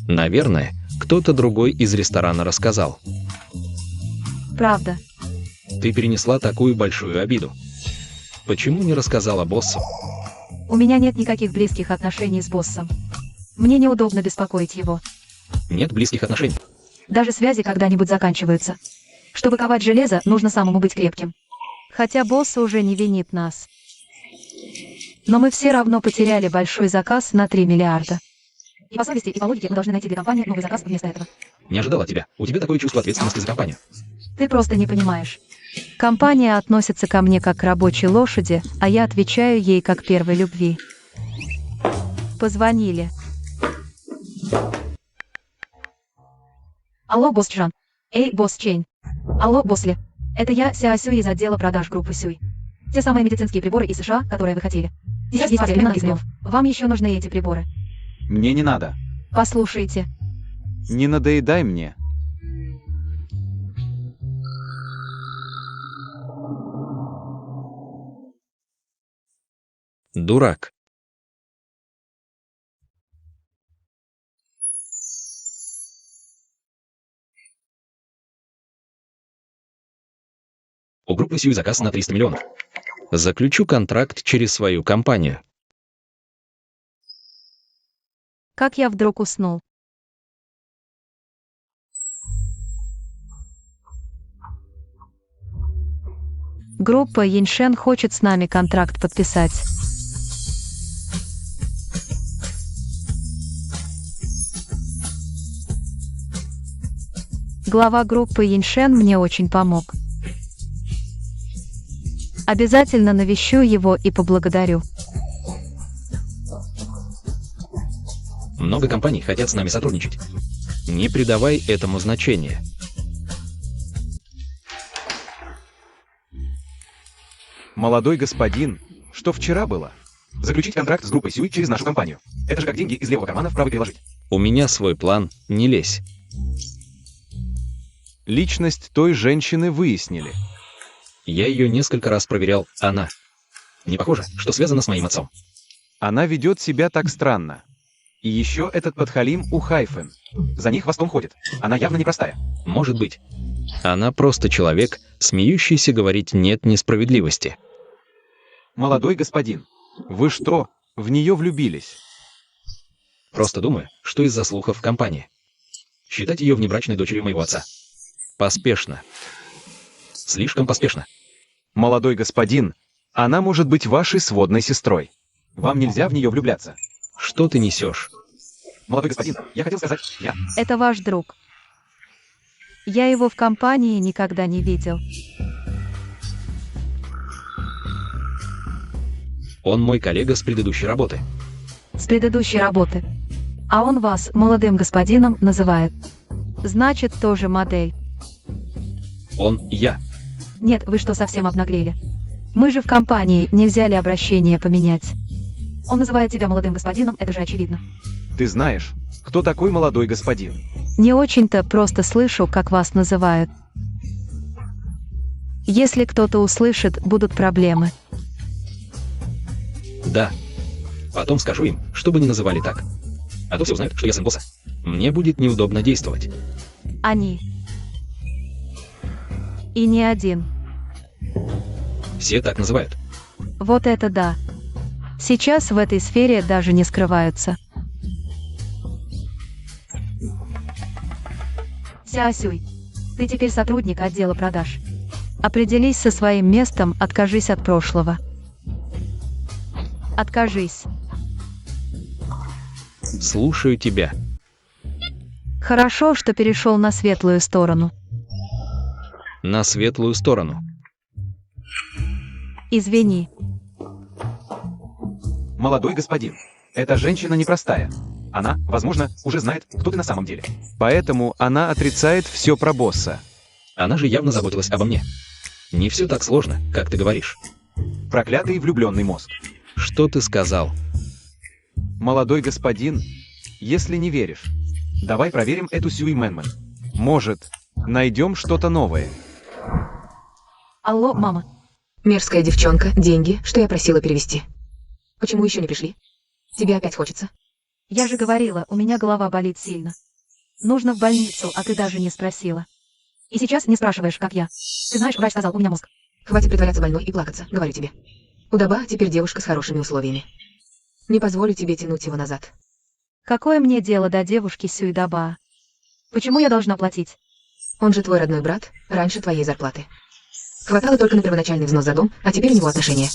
Наверное, кто-то другой из ресторана рассказал. Правда. Ты перенесла такую большую обиду. Почему не рассказала боссу? У меня нет никаких близких отношений с боссом. Мне неудобно беспокоить его. Нет близких отношений. Даже связи когда-нибудь заканчиваются. Чтобы ковать железо, нужно самому быть крепким. Хотя босс уже не винит нас. Но мы все равно потеряли большой заказ на 3 миллиарда. И по совести, и по логике мы должны найти для компании новый заказ вместо этого. Не ожидала тебя. У тебя такое чувство ответственности за компанию. Ты просто не понимаешь. Компания относится ко мне как к рабочей лошади, а я отвечаю ей как первой любви. Позвонили. Алло, босс Джан. Эй, босс Чейн. Алло, босс Ли. Это я, Ся Сюй из отдела продаж группы Сюй. Те самые медицинские приборы из США, которые вы хотели. Здесь есть имена из них. Вам еще нужны эти приборы. Мне не надо. Послушайте. Не надоедай мне. Дурак. У группы Сюй заказ на 300 миллионов. Заключу контракт через свою компанию. Как я вдруг уснул. Группа Яньшен хочет с нами контракт подписать. Глава группы Яньшен мне очень помог. Обязательно навещу его и поблагодарю. Много компаний хотят с нами сотрудничать. Не придавай этому значения. Молодой господин, что вчера было? Заключить контракт с группой Сюй через нашу компанию. Это же как деньги из левого кармана в правый переложить. У меня свой план, не лезь. Личность той женщины выяснили. Я ее несколько раз проверял, она. Не похоже, что связано с моим отцом. Она ведет себя так странно. И еще этот подхалим у Хайфен. За них хвостом ходит. Она явно непростая. Может быть. Она просто человек, смеющийся говорить «нет несправедливости». Молодой господин, вы что, в нее влюбились? Просто думаю, что из-за слухов в компании. Считать ее внебрачной дочерью моего отца. Поспешно. Слишком поспешно. Молодой господин, она может быть вашей сводной сестрой. Вам нельзя в нее влюбляться. Что ты несешь? Молодой господин, я хотел сказать, я... Это ваш друг. Я его в компании никогда не видел. Он мой коллега с предыдущей работы. С предыдущей работы. А он вас молодым господином называет. Значит, тоже модель. Он я. Нет, вы что, совсем обнаглели? Мы же в компании, нельзя ли обращение поменять? Он называет тебя молодым господином, это же очевидно. Ты знаешь, кто такой молодой господин? Не очень-то, просто слышу, как вас называют. Если кто-то услышит, будут проблемы. Да. Потом скажу им, чтобы не называли так. А то все узнают, что я сын босса. Мне будет неудобно действовать. Они. И не один. Все так называют. Вот это да. Сейчас в этой сфере даже не скрываются. Ся Сюй, ты теперь сотрудник отдела продаж. Определись со своим местом, откажись от прошлого. Откажись. Слушаю тебя. Хорошо, что перешел на светлую сторону. На светлую сторону. Извини. Молодой господин, эта женщина непростая. Она, возможно, уже знает, кто ты на самом деле. Поэтому она отрицает все про босса. Она же явно заботилась обо мне. Не все так сложно, как ты говоришь. Проклятый влюбленный мозг. Что ты сказал? Молодой господин, если не веришь, давай проверим эту Сьюи Мэнман. Может, найдем что-то новое. Алло, мама. Мерзкая девчонка, деньги, что я просила перевести. Почему еще не пришли? Тебе опять хочется? Я же говорила, у меня голова болит сильно. Нужно в больницу, а ты даже не спросила. И сейчас не спрашиваешь, как я. Ты знаешь, врач сказал, у меня мозг. Хватит притворяться больной и плакаться, говорю тебе. Удаба теперь девушка с хорошими условиями. Не позволю тебе тянуть его назад. Какое мне дело до девушки Сюидаба? Почему я должна платить? Он же твой родной брат, раньше твоей зарплаты. Хватало только на первоначальный взнос за дом, а теперь у него отношения.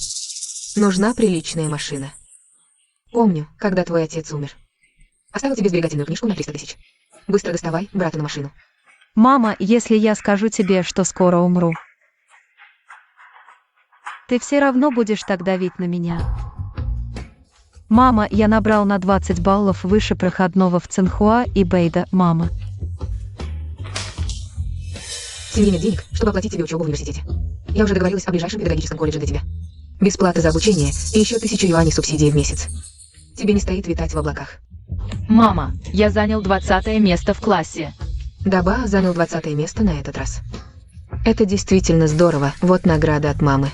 Нужна приличная машина. Помню, когда твой отец умер. Оставил тебе сберегательную книжку на 300 000. Быстро доставай брату на машину. Мама, если я скажу тебе, что скоро умру, ты все равно будешь так давить на меня. Мама, я набрал на 20 баллов выше проходного в Цинхуа и Бэйда, мама. В семье нет денег, чтобы оплатить тебе учебу в университете. Я уже договорилась о ближайшем педагогическом колледже для тебя. Бесплата за обучение и еще 1000 юаней субсидии в месяц. Тебе не стоит витать в облаках. Мама, я занял 20 место в классе. Даба занял 20 место на этот раз. Это действительно здорово, вот награда от мамы.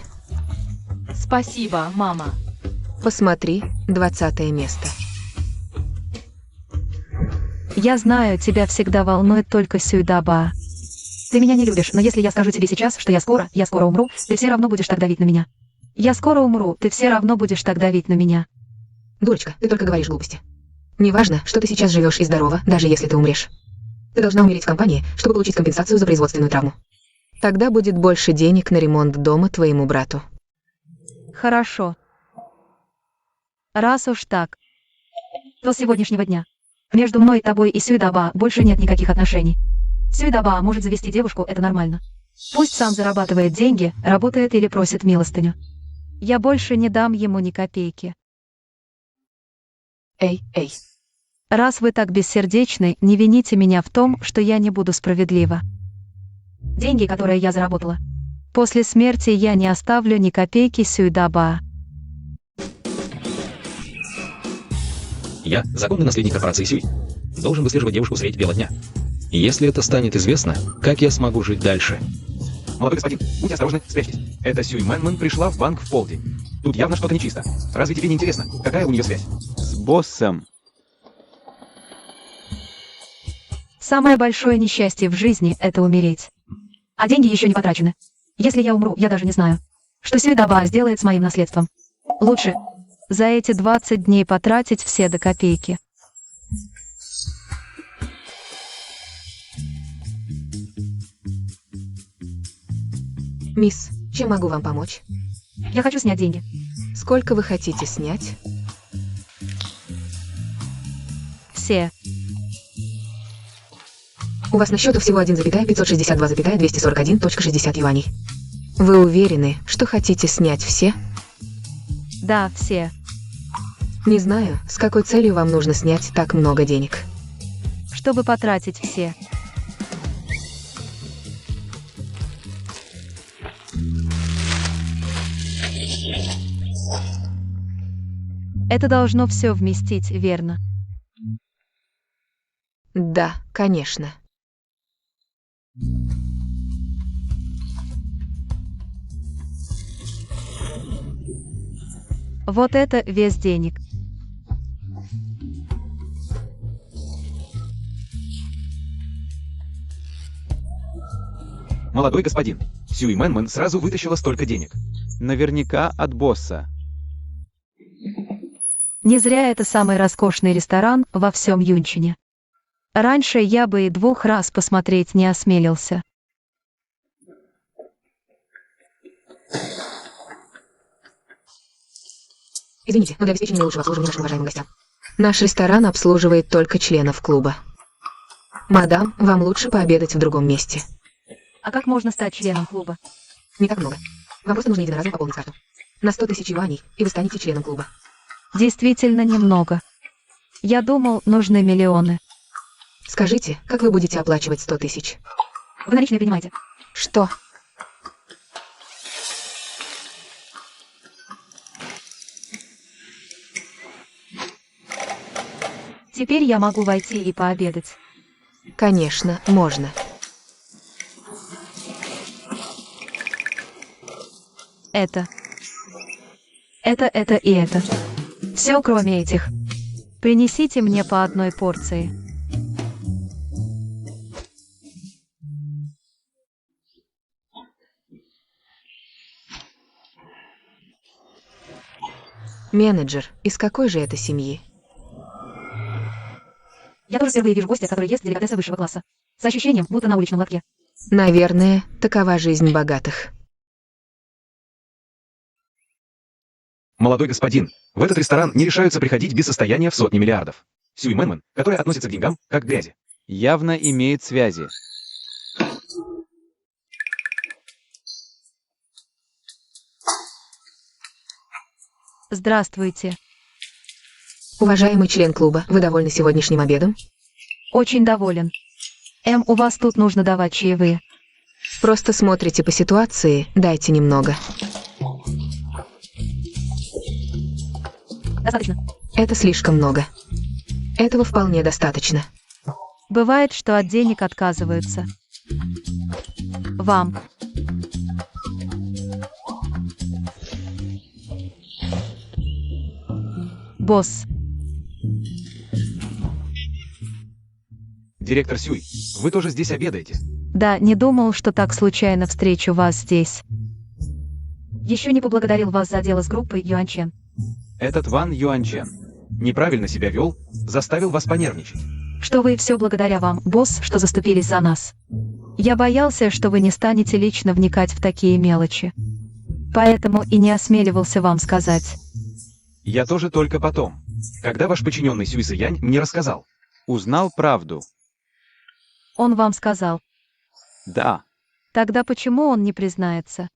Спасибо, мама. Посмотри, 20 место. Я знаю, тебя всегда волнует только Сюидаба. Ты меня не любишь, но если я скажу тебе сейчас, что я скоро умру, ты все равно будешь так давить на меня. Я скоро умру, ты все равно будешь так давить на меня. Дурочка, ты только говоришь глупости. Неважно, что ты сейчас живешь и здорова, даже если ты умрешь. Ты должна умереть в компании, чтобы получить компенсацию за производственную травму. Тогда будет больше денег на ремонт дома твоему брату. Хорошо. Раз уж так, то с сегодняшнего дня между мной, тобой и Сюидаба больше нет никаких отношений. Сюидаба может завести девушку, это нормально. Пусть сам зарабатывает деньги, работает или просит милостыню. Я больше не дам ему ни копейки. Эй. Раз вы так бессердечны, не вините меня в том, что я не буду справедлива. Деньги, которые я заработала, после смерти я не оставлю ни копейки Сюидаба. Я, законный наследник корпорации Сюй, должен выслеживать девушку средь бела дня. Если это станет известно, как я смогу жить дальше? Молодой господин, будьте осторожны, спрячьтесь. Эта Сьюи Мэнман пришла в банк в полдень. Тут явно что-то нечисто. Разве тебе не интересно, какая у нее связь? С боссом. Самое большое несчастье в жизни – это умереть. А деньги еще не потрачены. Если я умру, я даже не знаю, что Сюидаба сделает с моим наследством. Лучше за эти 20 дней потратить все до копейки. Мисс, чем могу вам помочь? Я хочу снять деньги. Сколько вы хотите снять? Все. У вас на счету всего 1,562,241.60 юаней. Вы уверены, что хотите снять все? Да, все. Не знаю, с какой целью вам нужно снять так много денег. Чтобы потратить все. Это должно все вместить, верно? Да, конечно. Вот это вес денег. Молодой господин, Сьюи Мэнман сразу вытащила столько денег. Наверняка от босса. Не зря это самый роскошный ресторан во всем Юнчине. Раньше я бы и 2 раз посмотреть не осмелился. Извините, но для обеспечения наилучшего обслуживания нашим уважаемым гостям Наш ресторан обслуживает только членов клуба. Мадам, вам лучше пообедать в другом месте. А как можно стать членом клуба? Не так много. Вам просто нужно единоразово пополнить карту. На 100 000 юаней, и вы станете членом клуба. Действительно немного. Я думал, нужны миллионы. Скажите, как вы будете оплачивать 100 000? Вы наличные принимаете? Что? Теперь я могу войти и пообедать. Конечно, можно. Это и это. Все, кроме этих. Принесите мне по одной порции. Менеджер, из какой же это семьи? Я тоже впервые вижу гостя, который ест деликатесы высшего класса. С ощущением, будто на уличном лотке. Наверное, такова жизнь богатых. Молодой господин, в этот ресторан не решаются приходить без состояния в сотни миллиардов. Сюй Мэнмэн, которая относится к деньгам, как к грязи. Явно имеет связи. Здравствуйте. Уважаемый член клуба, вы довольны сегодняшним обедом? Очень доволен. У вас тут нужно давать чаевые. Просто смотрите по ситуации, дайте немного. Достаточно. Это слишком много. Этого вполне достаточно. Бывает, что от денег отказываются. Вам. Босс. Директор Сюй, вы тоже здесь обедаете? Да, не думал, что так случайно встречу вас здесь. Еще не поблагодарил вас за дело с группой Юанчен. Этот Ван Юанчен неправильно себя вел, заставил вас понервничать. Что вы все благодаря вам, босс, что заступились за нас. Я боялся, что вы не станете лично вникать в такие мелочи. Поэтому и не осмеливался вам сказать. Я тоже только потом, когда ваш подчиненный Сюй Сэянь мне рассказал. Узнал правду. Он вам сказал. Да. Тогда почему он не признается?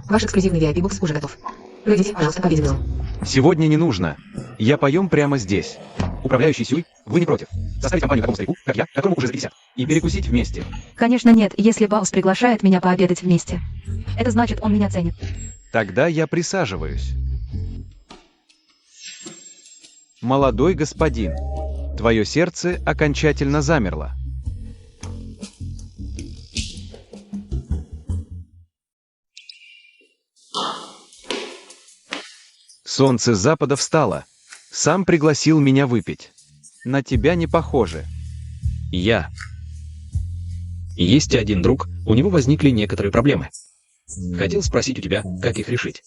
Ваш эксклюзивный VIP-бокс уже готов. Пройдите, пожалуйста, по видео. Сегодня не нужно. Я поем прямо здесь. Управляющий Сюй, вы не против? Составить компанию такому старику, как я, которому уже за 50, и перекусить вместе. Конечно нет, если босс приглашает меня пообедать вместе. Это значит, он меня ценит. Тогда я присаживаюсь. Молодой господин, твое сердце окончательно замерло. Солнце с запада встало. Сам пригласил меня выпить. На тебя не похоже. Я. Есть один друг, у него возникли некоторые проблемы. Хотел спросить у тебя, как их решить.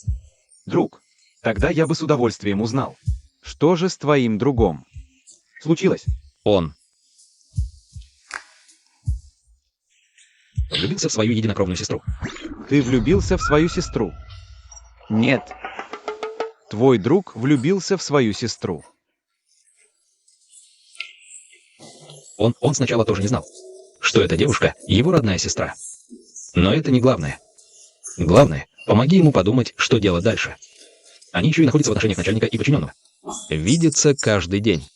Друг, тогда я бы с удовольствием узнал. Что же с твоим другом? Случилось? Он влюбился в свою единокровную сестру. Ты влюбился в свою сестру? Нет. Твой друг влюбился в свою сестру. Он сначала тоже не знал, что эта девушка — его родная сестра. Но это не главное. Главное, помоги ему подумать, что делать дальше. Они еще и находятся в отношениях начальника и подчиненного. Видятся каждый день.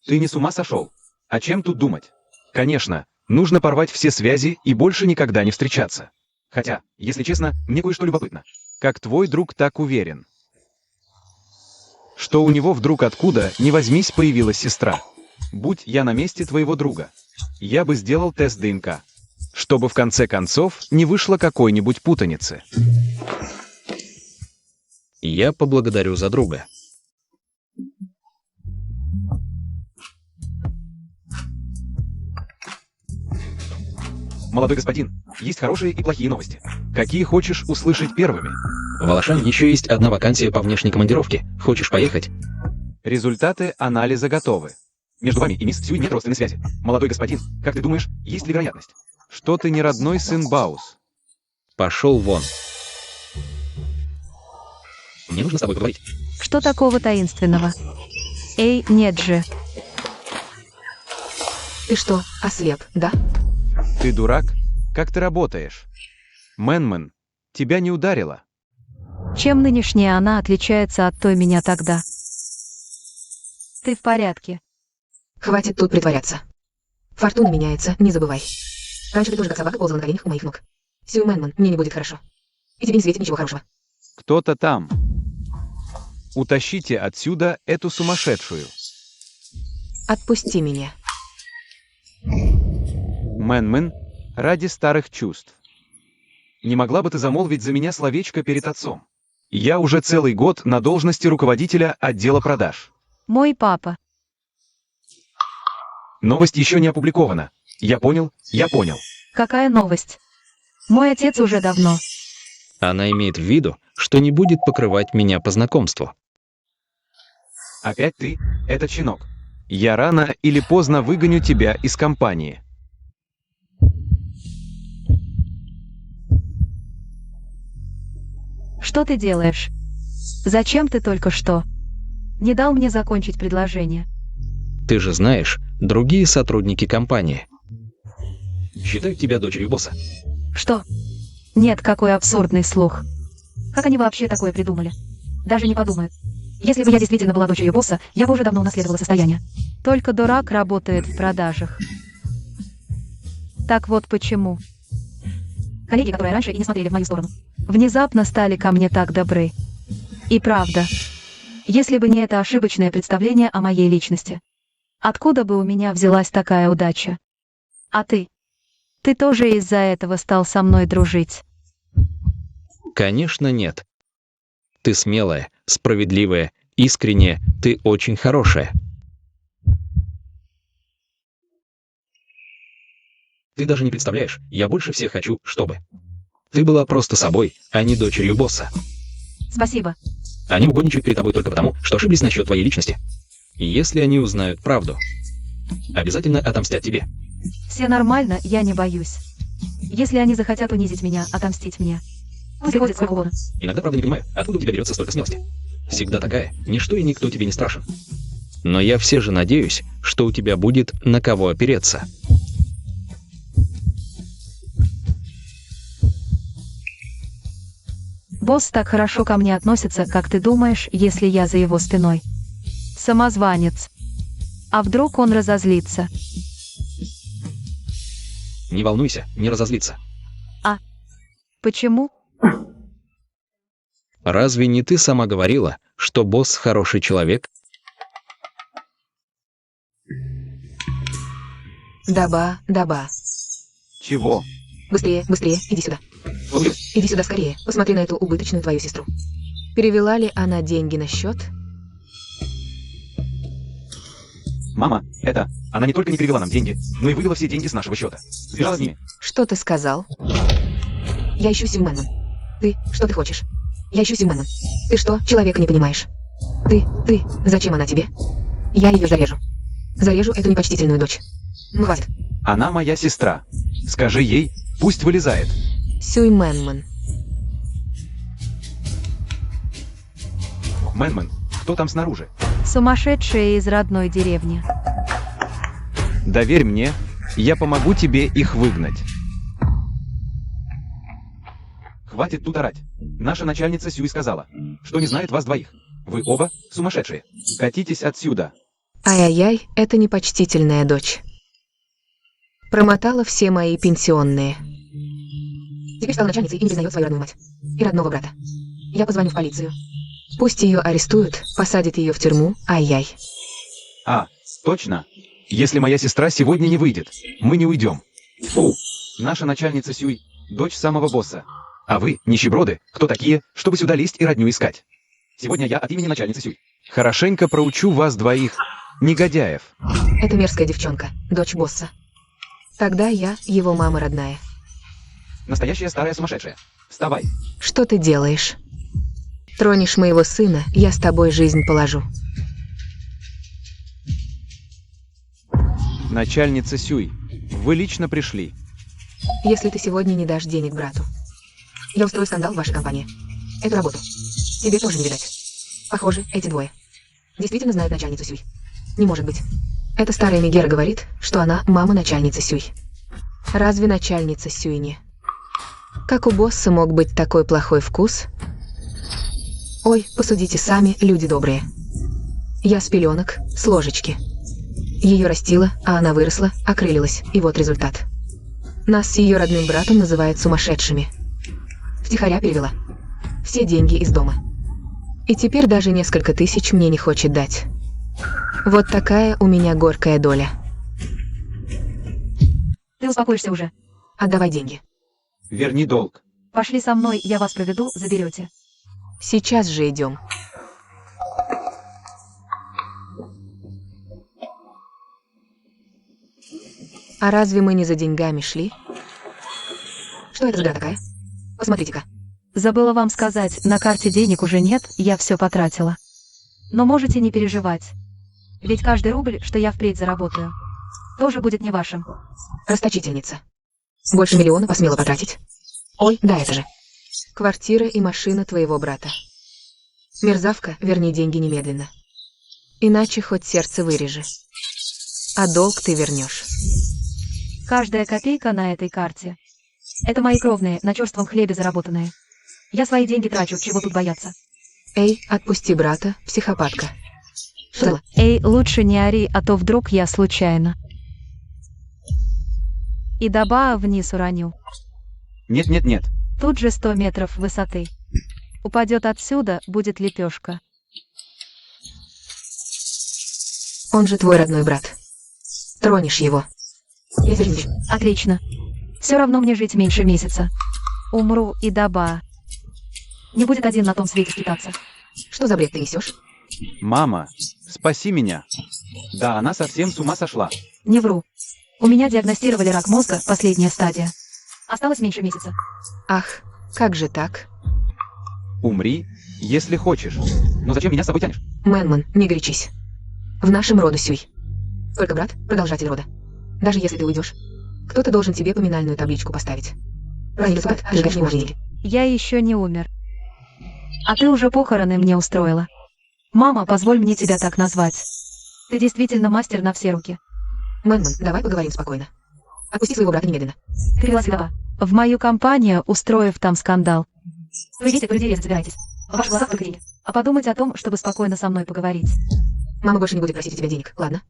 Ты не с ума сошел? О чем тут думать? Конечно, нужно порвать все связи и больше никогда не встречаться. Хотя, если честно, мне кое-что любопытно. Как твой друг так уверен? Что у него вдруг откуда ни возьмись появилась сестра? Будь я на месте твоего друга, я бы сделал тест ДНК, чтобы в конце концов не вышло какой-нибудь путаницы. Я поблагодарю за друга. Молодой господин, есть хорошие и плохие новости. Какие хочешь услышать первыми? В Алашане еще есть одна вакансия по внешней командировке. Хочешь поехать? Результаты анализа готовы. Между вами и мисс Сюй нет родственной связи. Молодой господин, как ты думаешь, есть ли вероятность? Что ты не родной сын Баус? Пошел вон. Мне нужно с тобой поговорить. Что такого таинственного? Эй, нет же. Ты что, ослеп, да? Ты дурак? Как ты работаешь? Мэн, тебя не ударило. Чем нынешняя она отличается от той меня тогда? Ты в порядке? Хватит тут притворяться. Фортуна меняется, не забывай. Раньше ты тоже как собака ползала на коленях у моих ног. Сью Мэнман, мне не будет хорошо. И тебе не светит ничего хорошего. Кто-то там. Утащите отсюда эту сумасшедшую. Отпусти меня. Мэн, ради старых чувств. Не могла бы ты замолвить за меня словечко перед отцом? Я уже целый год на должности руководителя отдела продаж. Мой папа. Новость еще не опубликована. Я понял. Какая новость? Мой отец уже давно. Она имеет в виду, что не будет покрывать меня по знакомству. Опять ты, этот щенок. Я рано или поздно выгоню тебя из компании. Что ты делаешь? Зачем ты только что? Не дал мне закончить предложение. Ты же знаешь, другие сотрудники компании считают тебя дочерью босса. Что? Нет, какой абсурдный слух. Как они вообще такое придумали? Даже не подумают. Если бы я действительно была дочерью босса, я бы уже давно унаследовала состояние. Только дурак работает в продажах. Так вот почему. Коллеги, которые раньше и не смотрели в мою сторону, внезапно стали ко мне так добры. И правда, если бы не это ошибочное представление о моей личности, откуда бы у меня взялась такая удача? А ты? Ты тоже из-за этого стал со мной дружить? Конечно, нет. Ты смелая, справедливая, искренняя, ты очень хорошая. Ты даже не представляешь, я больше всех хочу, чтобы ты была просто собой, а не дочерью босса. Спасибо. Они угодничают перед тобой только потому, что ошиблись насчет твоей личности. И если они узнают правду, обязательно отомстят тебе. Все нормально, я не боюсь. Если они захотят унизить меня, отомстить мне, пусть приходит сколько угодно. Иногда, правда, не понимаю, откуда у тебя берется столько смелости. Всегда такая, ничто и никто тебе не страшен. Но я все же надеюсь, что у тебя будет на кого опереться. Босс так хорошо ко мне относится, как ты думаешь, если я за его спиной? Самозванец. А вдруг он разозлится? Не волнуйся, не разозлиться. Почему? Разве не ты сама говорила, что босс хороший человек? Даба. Чего? Быстрее, иди сюда. Иди сюда скорее, посмотри на эту убыточную твою сестру. Перевела ли она деньги на счет? Мама, она не только не перевела нам деньги, но и вывела все деньги с нашего счета. Сбежала с ними. Что ты сказал? Я ищу Сью Мэнман. Что ты хочешь? Я ищу Сью Мэнман. Ты что, человека не понимаешь? Зачем она тебе? Я ее зарежу. Зарежу эту непочтительную дочь. Ну, хватит. Она моя сестра. Скажи ей, пусть вылезает. Сью Мэнман. Мэн, кто там снаружи? Сумасшедшие из родной деревни. Доверь мне, я помогу тебе их выгнать. Хватит тут орать. Наша начальница Сьюи сказала, что не знает вас двоих. Вы оба сумасшедшие. Катитесь отсюда. Ай-яй-яй, это непочтительная дочь. Промотала все мои пенсионные. Теперь стала начальницей и не признает свою родную мать. И родного брата. Я позвоню в полицию. Пусть ее арестуют, посадят ее в тюрьму, ай-яй. Точно. Если моя сестра сегодня не выйдет, мы не уйдем. Фу. Наша начальница Сьюи, дочь самого босса. А вы, нищеброды, кто такие, чтобы сюда лезть и родню искать? Сегодня я от имени начальницы Сьюи хорошенько проучу вас двоих, негодяев. Это мерзкая девчонка, дочь босса. Тогда я его мама родная. Настоящая старая сумасшедшая. Вставай. Что ты делаешь? Тронешь моего сына, я с тобой жизнь положу. Начальница Сьюи, вы лично пришли. Если ты сегодня не дашь денег брату, я устрою скандал в вашей компании. Эту работу тебе тоже не видать. Похоже, эти двое действительно знают начальницу Сюй. Не может быть. Эта старая Мегера говорит, что она мама начальницы Сюй. Разве начальница Сюй не? Как у босса мог быть такой плохой вкус? Ой, посудите сами, люди добрые. Я с пеленок, с ложечки. Ее растила, а она выросла, окрылилась, и вот результат. Нас с ее родным братом называют сумасшедшими. Втихаря перевела. Все деньги из дома. И теперь даже несколько тысяч мне не хочет дать. Вот такая у меня горькая доля. Ты успокоишься уже. Отдавай деньги. Верни долг. Пошли со мной, я вас проведу, заберете. Сейчас же идем. А разве мы не за деньгами шли? Что это за дыра такая? Посмотрите-ка. Забыла вам сказать, на карте денег уже нет, я все потратила. Но можете не переживать. Ведь каждый рубль, что я впредь заработаю, тоже будет не вашим. Расточительница. Больше миллиона посмела потратить? Ой, да это же. Квартира и машина твоего брата. Мерзавка, верни деньги немедленно. Иначе хоть сердце вырежи. А долг ты вернешь. Каждая копейка на этой карте. Это мои кровные, на черством хлебе заработанные. Я свои деньги трачу, чего тут бояться. Эй, отпусти брата, психопатка. Что? Эй, лучше не ори, а то вдруг я случайно. И доба вниз уроню. Нет. Тут же 100 метров высоты. Упадет отсюда, будет лепешка. Он же твой родной брат. Тронешь его. Я вернусь. Отлично. Все равно мне жить меньше месяца. Умру и доба. Не будет один на том свете скитаться. Что за бред ты несешь? Мама, спаси меня. Да, она совсем с ума сошла. Не вру. У меня диагностировали рак мозга, последняя стадия. Осталось меньше месяца. Ах, как же так? Умри, если хочешь. Но зачем меня с собой тянешь? Мэнман, не горячись. В нашем роду Сюй. Только брат – продолжатель рода. Даже если ты уйдешь, кто-то должен тебе поминальную табличку поставить. Райли спать, ты же не деньги. Я еще не умер. А ты уже похороны мне устроила. Мама, позволь мне тебя так назвать. Ты действительно мастер на все руки. Мэнман, давай поговорим спокойно. Отпусти своего брата немедленно. Перевела слова. В мою компанию, устроив там скандал. Вы идите, людей резать собираетесь. В ваших глазах только деньги. А подумать о том, чтобы спокойно со мной поговорить. Мама больше не будет просить у тебя денег, ладно?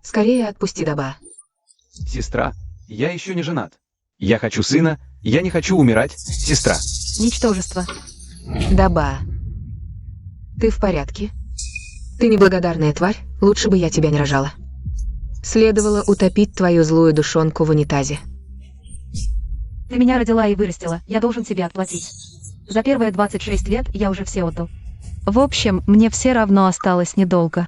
Скорее отпусти Даба. Сестра, я еще не женат. Я хочу сына, я не хочу умирать, сестра. Ничтожество. Даба. Ты в порядке? Ты неблагодарная тварь, лучше бы я тебя не рожала. Следовало утопить твою злую душонку в унитазе. Ты меня родила и вырастила, я должен тебе отплатить. За первые 26 лет я уже все отдал. В общем, мне все равно осталось недолго.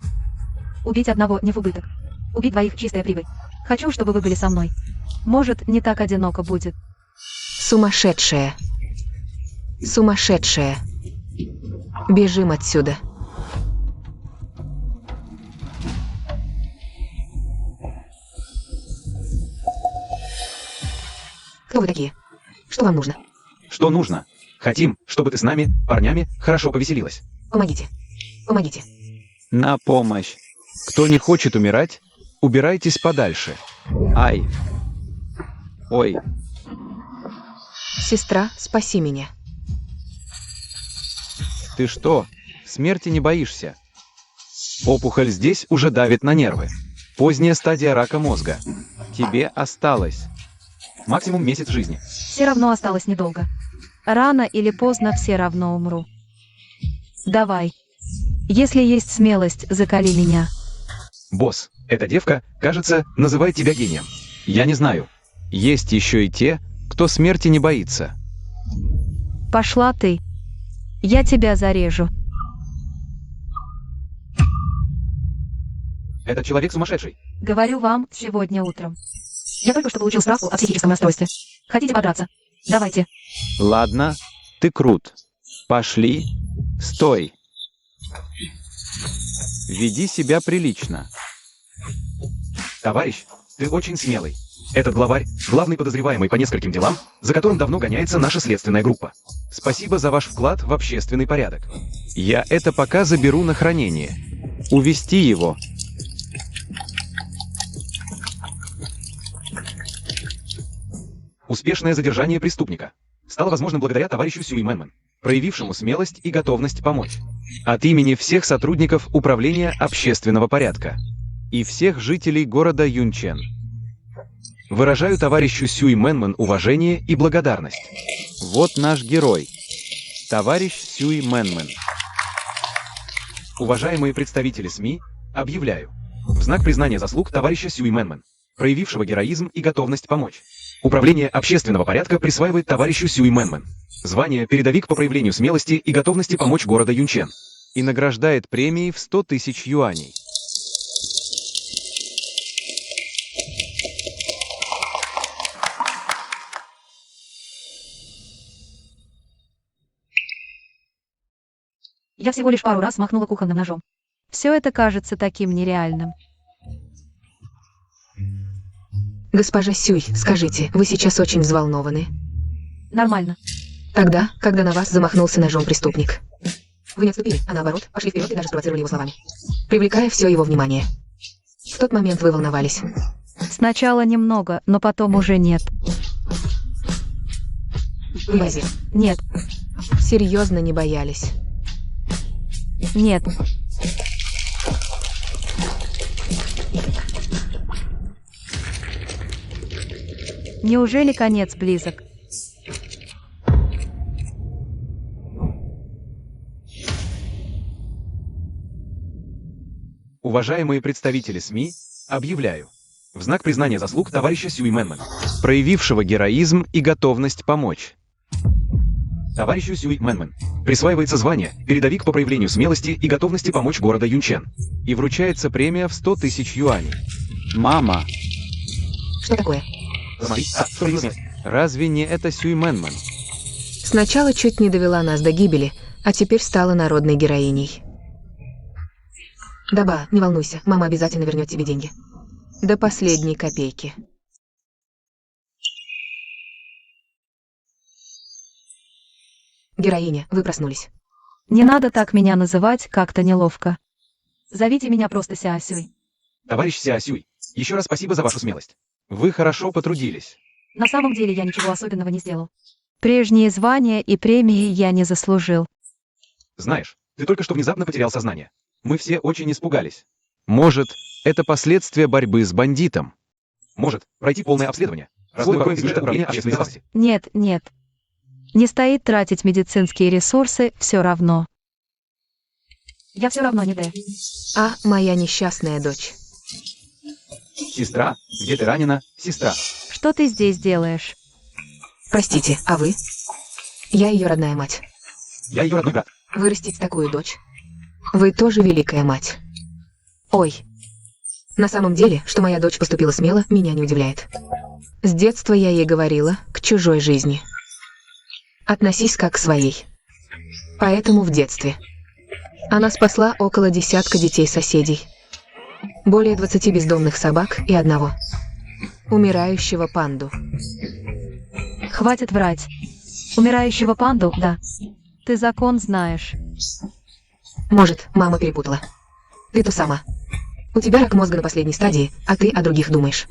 Убить одного не в убыток. Убить двоих чистая прибыль. Хочу, чтобы вы были со мной. Может, не так одиноко будет. Сумасшедшая. Сумасшедшая. Бежим отсюда. Кто вы такие? Что вам нужно? Что нужно? Хотим, чтобы ты с нами, парнями, хорошо повеселилась. Помогите. Помогите. На помощь. Кто не хочет умирать, убирайтесь подальше. Ай. Ой. Сестра, спаси меня. Ты что, смерти не боишься? Опухоль здесь уже давит на нервы. Поздняя стадия рака мозга. Тебе осталось максимум месяц жизни. Все равно осталось недолго. Рано или поздно все равно умру. Давай. Если есть смелость, закали меня. Босс, эта девка, кажется, называет тебя гением. Я не знаю. Есть еще и те, кто смерти не боится. Пошла ты. Я тебя зарежу. Этот человек сумасшедший. Говорю вам, сегодня утром. Я только что получил справку о психическом расстройстве. Хотите подраться? Давайте. Ладно, ты крут. Пошли. Стой. Веди себя прилично. Товарищ, ты очень смелый. Этот главарь – главный подозреваемый по нескольким делам, за которым давно гоняется наша следственная группа. Спасибо за ваш вклад в общественный порядок. Я это пока заберу на хранение. Увести его. Успешное задержание преступника стало возможным благодаря товарищу Сюй Мэнмэн, проявившему смелость и готовность помочь. От имени всех сотрудников Управления общественного порядка и всех жителей города Юнчэн выражаю товарищу Сюй Мэнмэн уважение и благодарность. Вот наш герой, товарищ Сюй Мэнмэн. Уважаемые представители СМИ, объявляю, в знак признания заслуг товарища Сюй Мэнмэн, проявившего героизм и готовность помочь, Управление общественного порядка присваивает товарищу Сюй Мэнмэн звание «Передовик по проявлению смелости и готовности помочь города Юнчэн» и награждает премией в 100 тысяч юаней. Я всего лишь пару раз махнула кухонным ножом. Все это кажется таким нереальным. Госпожа Сюй, скажите, вы сейчас очень взволнованы? Нормально. Тогда, когда на вас замахнулся ножом преступник. Вы не отступили, а наоборот, пошли вперед и даже спровоцировали его словами, привлекая все его внимание. В тот момент вы волновались. Сначала немного, но потом уже нет. Вы боялись? Нет, Серьезно не боялись? нет. Неужели конец близок? Уважаемые представители СМИ, объявляю, в знак признания заслуг товарища Сюй Мэнмэн, проявившего героизм и готовность помочь, товарищу Сюй Мэнмэн присваивается звание «Передовик по проявлению смелости и готовности помочь города Юнчэн» и вручается премия в 100 тысяч юаней. Мама, Что такое? разве не это Сюй Мэнмэн? Сначала чуть не довела нас до гибели, а теперь стала народной героиней. Даба, не волнуйся, мама обязательно вернет тебе деньги. До последней копейки. Героиня, вы проснулись. Не надо так меня называть, как-то неловко. Зовите меня просто Сяосюй. Товарищ Ся Сюй, еще раз спасибо за вашу смелость. Вы хорошо потрудились. На самом деле я ничего особенного не сделал. Прежние звания и премии я не заслужил. Знаешь, ты только что внезапно потерял сознание. Мы все очень испугались. Может, это последствия борьбы с бандитом? Может, пройти полное обследование? Управление общественной безопасности. Нет, нет. Не стоит тратить медицинские ресурсы, все равно. Я все равно не Д. А моя несчастная дочь. Сестра, где ты ранена, сестра? Что ты здесь делаешь? Простите, а вы? Я ее родная мать. Я ее родной брат. Вырастить такую дочь. Вы тоже великая мать. Ой. На самом деле, что моя дочь поступила смело, меня не удивляет. С детства я ей говорила, к чужой жизни относись как к своей. Поэтому в детстве она спасла около десятка детей-соседей, более 20 бездомных собак и одного умирающего панду. Хватит врать. Умирающего панду, да. Ты закон знаешь. Может, мама перепутала. Ты то сама. У тебя рак мозга на последней стадии, а ты о других думаешь.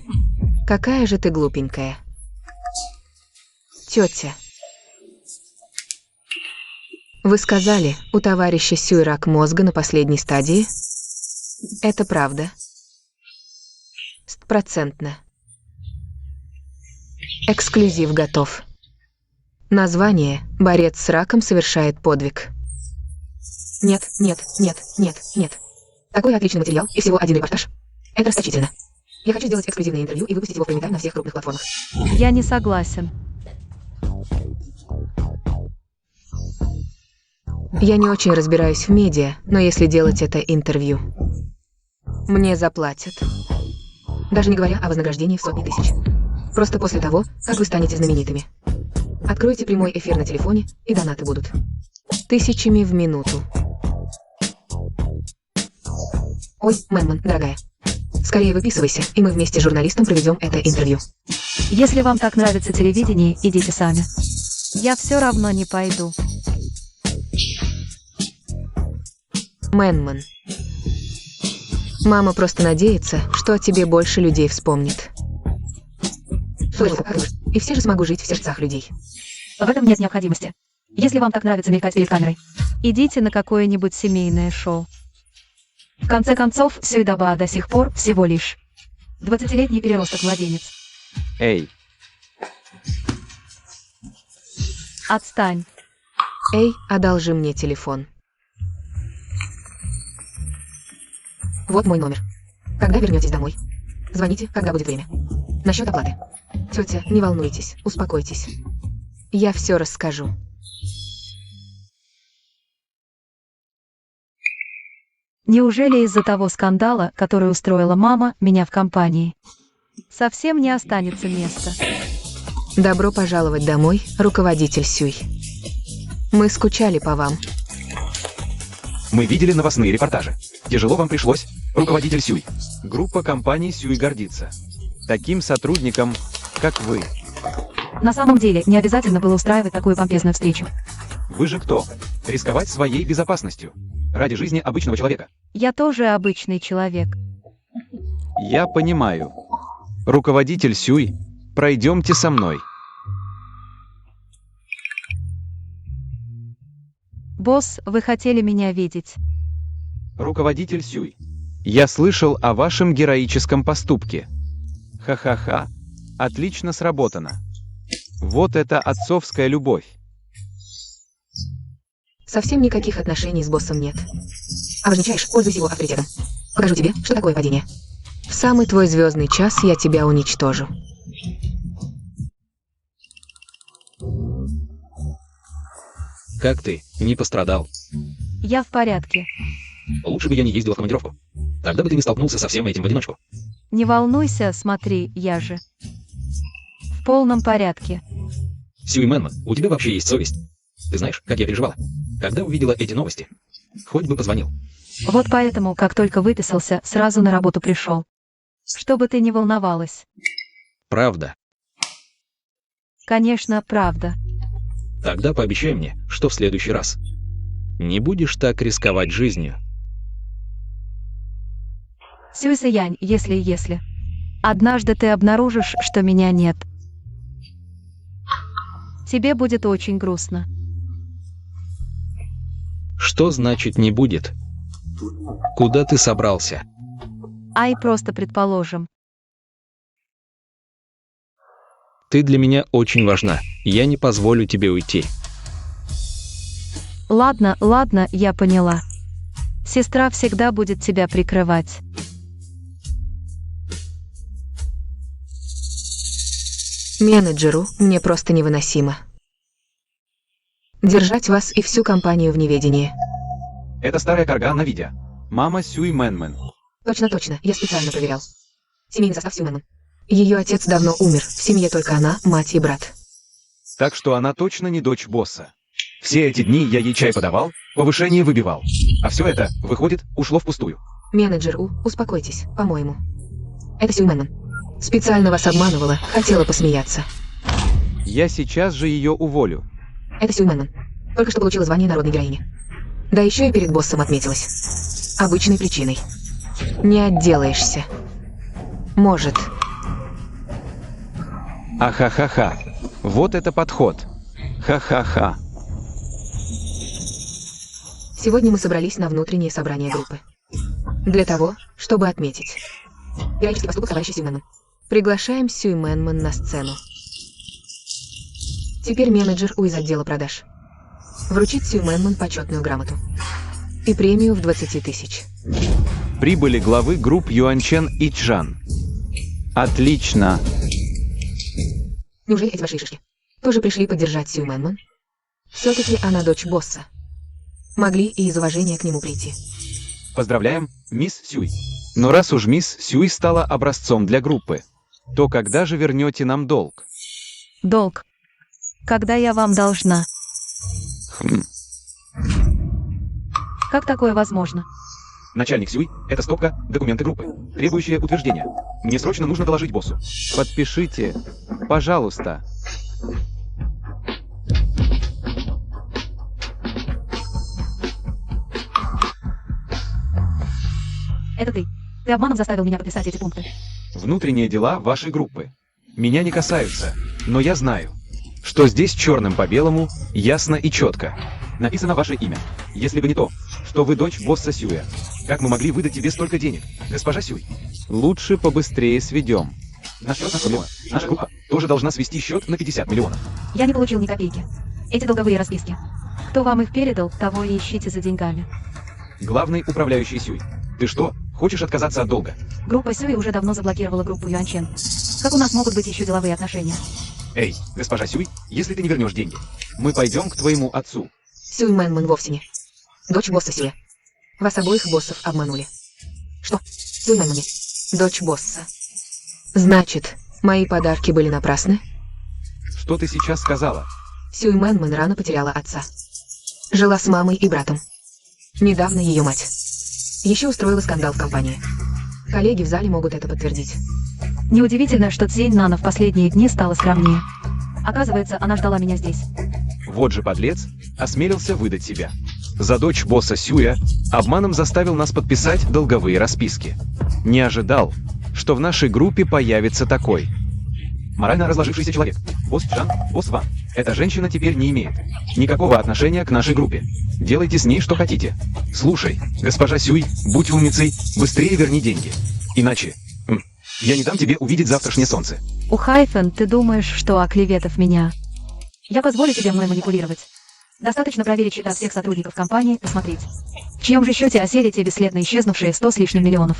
Какая же ты глупенькая. Тетя. Вы сказали, у товарища Сюй рак мозга на последней стадии? Это правда. 100%. Эксклюзив готов. Название «Борец с раком совершает подвиг». Нет, нет, нет, нет, нет. Такой отличный материал и всего один репортаж. Это расточительно. Я хочу сделать эксклюзивное интервью и выпустить его в прайм-тайм на всех крупных платформах. Я не согласен. Я не очень разбираюсь в медиа, но если делать это интервью, мне заплатят. Даже не говоря о вознаграждении в сотни тысяч. Просто после того, как вы станете знаменитыми. Откройте прямой эфир на телефоне, и донаты будут тысячами в минуту. Ой, Мэнмэн, дорогая. Скорее выписывайся, и мы вместе с журналистом проведем это интервью. Если вам так нравится телевидение, идите сами. Я все равно не пойду. Мэнман. Мама просто надеется, что о тебе больше людей вспомнит. И все же смогу жить в сердцах людей. В этом нет необходимости. Если вам так нравится мелькать перед камерой, идите на какое-нибудь семейное шоу. В конце концов, Сюйдаба до сих пор всего лишь 20-летний переросток-младенец. Эй, Отстань. Эй, одолжи мне телефон. Вот мой номер. Когда вернетесь домой? Звоните, когда будет время. Насчет оплаты. Тетя, не волнуйтесь, успокойтесь. Я все расскажу. Неужели из-за того скандала, который устроила мама, меня в компании совсем не останется места? Добро пожаловать домой, руководитель Сюй. Мы скучали по вам. мы видели новостные репортажи. Тяжело вам пришлось, руководитель Сюй. Группа компаний Сюй гордится таким сотрудником, как вы. На самом деле, не обязательно было устраивать такую помпезную встречу. Вы же кто? Рисковать своей безопасностью ради жизни обычного человека. Я тоже обычный человек. Я понимаю. Руководитель Сюй, пройдемте со мной. Босс, вы хотели меня видеть. Руководитель Сюй, я слышал о вашем героическом поступке. Ха-ха-ха. Отлично сработано. Вот это отцовская любовь. Совсем никаких отношений с боссом нет. Обозначаешь, пользуйся его авторитетом. Покажу тебе, что такое падение. В самый твой звездный час я тебя уничтожу. Как ты? Не пострадал? Я в порядке. Лучше бы я не ездил в командировку. Тогда бы ты не столкнулся со всем этим в одиночку. Не волнуйся, смотри, я же в полном порядке. Сюй Мэнман, у тебя вообще есть совесть? Ты знаешь, как я переживала, когда увидела эти новости? Хоть бы позвонил. Вот поэтому, как только выписался, сразу на работу пришел. Чтобы ты не волновалась. Правда. Конечно, правда. Тогда пообещай мне, что в следующий раз не будешь так рисковать жизнью. Сюй-Сэянь, если. Однажды ты обнаружишь, что меня нет. Тебе будет очень грустно. Что значит не будет? Куда ты собрался? Ай, просто предположим. Ты для меня очень важна. Я не позволю тебе уйти. Ладно, я поняла. Сестра всегда будет тебя прикрывать. Менеджеру мне просто невыносимо. Держать вас и всю компанию в неведении. Это старая карга на видео. Мама Сюй Мэнмэн. Точно, я специально проверял. Семейный состав Сюй Мэнмэн. Ее отец давно умер, в семье только она, мать и брат. Так что она точно не дочь босса. Все эти дни я ей чай подавал, повышение выбивал. А все это, выходит, ушло впустую. Менеджер успокойтесь, по-моему. Это Сюй Мэнмэн. Специально вас обманывала, хотела посмеяться. Я сейчас же ее уволю. Это Сюй Мэнмэн. Только что получила звание народной героини. Да еще и перед боссом отметилась. Обычной причиной. Не отделаешься. Может. Ахахаха. Вот это подход. Ха-ха-ха. Сегодня мы собрались на внутреннее собрание группы. Для того, чтобы отметить героический поступок товарища Сюй Мэнмэн. Приглашаем Сюй Мэнмэн на сцену. Теперь менеджер из отдела продаж. Вручит Сюй Мэнмэн почетную грамоту. И премию в 20 тысяч. Прибыли главы групп Юаньчен и Чжан. Отлично. Неужели эти ваши шишки тоже пришли поддержать Сюй Мэнмэн? Все-таки она дочь босса. Могли и из уважения к нему прийти. Поздравляем, мисс Сюй. Но раз уж мисс Сюй стала образцом для группы, то когда же вернете нам долг? Долг. Когда я вам должна? Хм. Как такое возможно? Начальник Сюй — это стопка, документы группы, требующие утверждения. Мне срочно нужно доложить боссу. Подпишите, пожалуйста. Это ты. Ты обманом заставил меня подписать эти пункты. Внутренние дела вашей группы меня не касаются, но я знаю, что здесь черным по белому, ясно и четко написано ваше имя. Если бы не то, что вы дочь босса Сюя, как мы могли выдать тебе столько денег, госпожа Сюй? Лучше побыстрее сведем. На счет на 100 миллионов. Наша группа тоже должна свести счет на 50 миллионов. Я не получил ни копейки. Эти долговые расписки. Кто вам их передал, того и ищите за деньгами. Главный управляющий Сюй. Ты что, хочешь отказаться от долга? Группа Сюи уже давно заблокировала группу Юаньчен. Как у нас могут быть еще деловые отношения? Эй, госпожа Сюй, если ты не вернешь деньги, мы пойдем к твоему отцу. Сюй Мэнмэн вовсе не. Дочь босса Сюя. Вас обоих боссов обманули. Что? Сюй Мэнмэн не. Дочь босса. Значит, мои подарки были напрасны? Что ты сейчас сказала? Сюй Мэнмэн рано потеряла отца. Жила с мамой и братом. Недавно ее мать. Еще устроила скандал в компании. Коллеги в зале могут это подтвердить. Неудивительно, что Цзинь Нана в последние дни стала скромнее. Оказывается, она ждала меня здесь. Вот же подлец, осмелился выдать себя. За дочь босса Сюя обманом заставил нас подписать долговые расписки. Не ожидал, что в нашей группе появится такой морально разложившийся человек. Босс Джан, босс Ван. Эта женщина теперь не имеет никакого отношения к нашей группе. Делайте с ней что хотите. Слушай, госпожа Сюй, будь умницей, быстрее верни деньги. Иначе я не дам тебе увидеть завтрашнее солнце. У Хайфен, ты думаешь, что оклеветав меня? Я позволю тебе мной манипулировать. Достаточно проверить счета всех сотрудников компании, посмотреть, в чьем же счете осели те бесследно исчезнувшие 100 с лишним миллионов.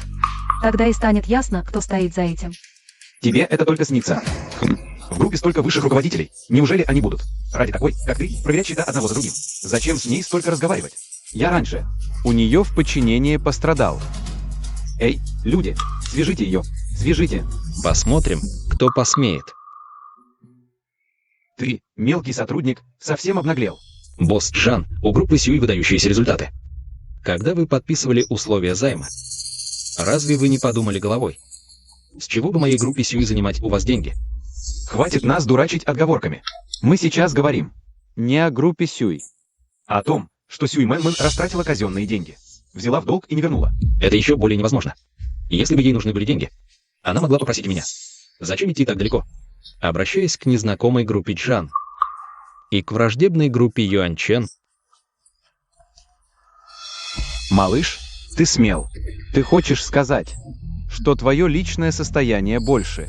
Тогда и станет ясно, кто стоит за этим. Тебе это только снится. В группе столько высших руководителей. Неужели они будут, ради такой, как ты, проверять счета одного за другим? Зачем с ней столько разговаривать? Я раньше. У нее в подчинении пострадал. Эй, люди, свяжите ее. Свяжите. Посмотрим, кто посмеет. Ты, мелкий сотрудник, совсем обнаглел. Босс Джан, у группы Сюй выдающиеся результаты. Когда вы подписывали условия займа, разве вы не подумали головой? С чего бы моей группе Сюй занимать у вас деньги? Хватит нас дурачить отговорками. Мы сейчас говорим Не о группе Сюй. о том, что Сюй Мэнмэн растратила казенные деньги. Взяла в долг и не вернула. Это еще более невозможно. Если бы ей нужны были деньги, она могла попросить меня. Зачем идти так далеко? Обращаясь к незнакомой группе Джан и к враждебной группе Юаньчен, Малыш, ты смел. Ты хочешь сказать, что твое личное состояние больше,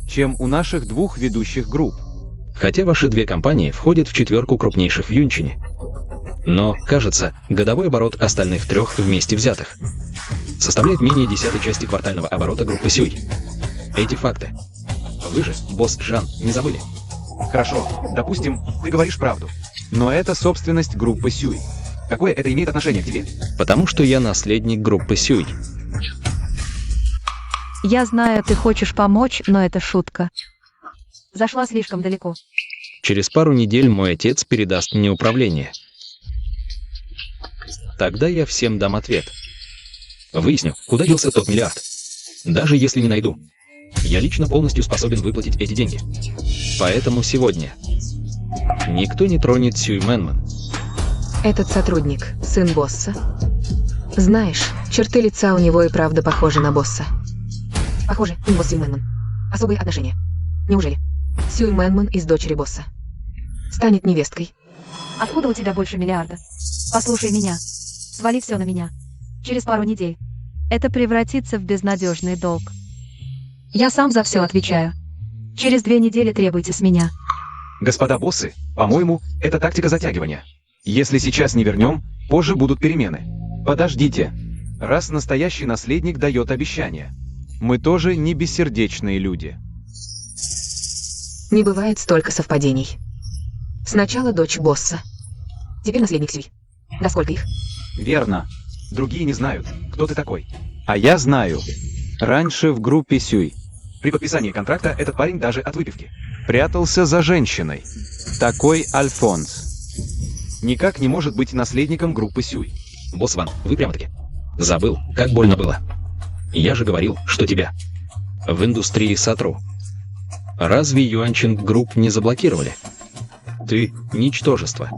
чем у наших двух ведущих групп? хотя ваши две компании входят в четверку крупнейших в Юньчине. Но, кажется, годовой оборот остальных трех вместе взятых составляет менее 10 части квартального оборота группы Сюй. Эти факты вы же, босс Джан, не забыли? Хорошо, допустим, ты говоришь правду. Но это собственность группы Сюй. Какое это имеет отношение к тебе? Потому что я наследник группы Сюй. Я знаю, ты хочешь помочь, но это шутка. Зашла слишком далеко. Через пару недель мой отец передаст мне управление. Тогда я всем дам ответ. Выясню, куда делся тот миллиард. Даже если не найду, я лично полностью способен выплатить эти деньги. Поэтому сегодня никто не тронет Сюй Мэнмэн. Этот сотрудник – сын босса. Знаешь, черты лица у него и правда похожи на босса. Похоже, у него с Сюй Мэнмэн особые отношения. Неужели? Сюй Мэнмэн из дочери босса станет невесткой. Откуда у тебя больше миллиарда? Послушай меня. Свали все на меня. Через пару недель. Это превратится в безнадежный долг. Я сам за все отвечаю. Через 2 недели требуйте с меня. Господа боссы, по-моему, это тактика затягивания. Если сейчас не вернем, позже будут перемены. Подождите. Раз настоящий наследник дает обещание, мы тоже не бессердечные люди. Не бывает столько совпадений. Сначала дочь босса. Теперь наследник Сюй. Да сколько их? Верно. Другие не знают, кто ты такой. А я знаю. Раньше в группе Сюй При подписании контракта этот парень даже от выпивки прятался за женщиной. Такой Альфонс. никак не может быть наследником группы Сюй. Босс Ван, вы прямо-таки Забыл, как больно было. Я же говорил, что тебя в индустрии сотру. Разве Юанчинг Групп не заблокировали? Ты — ничтожество.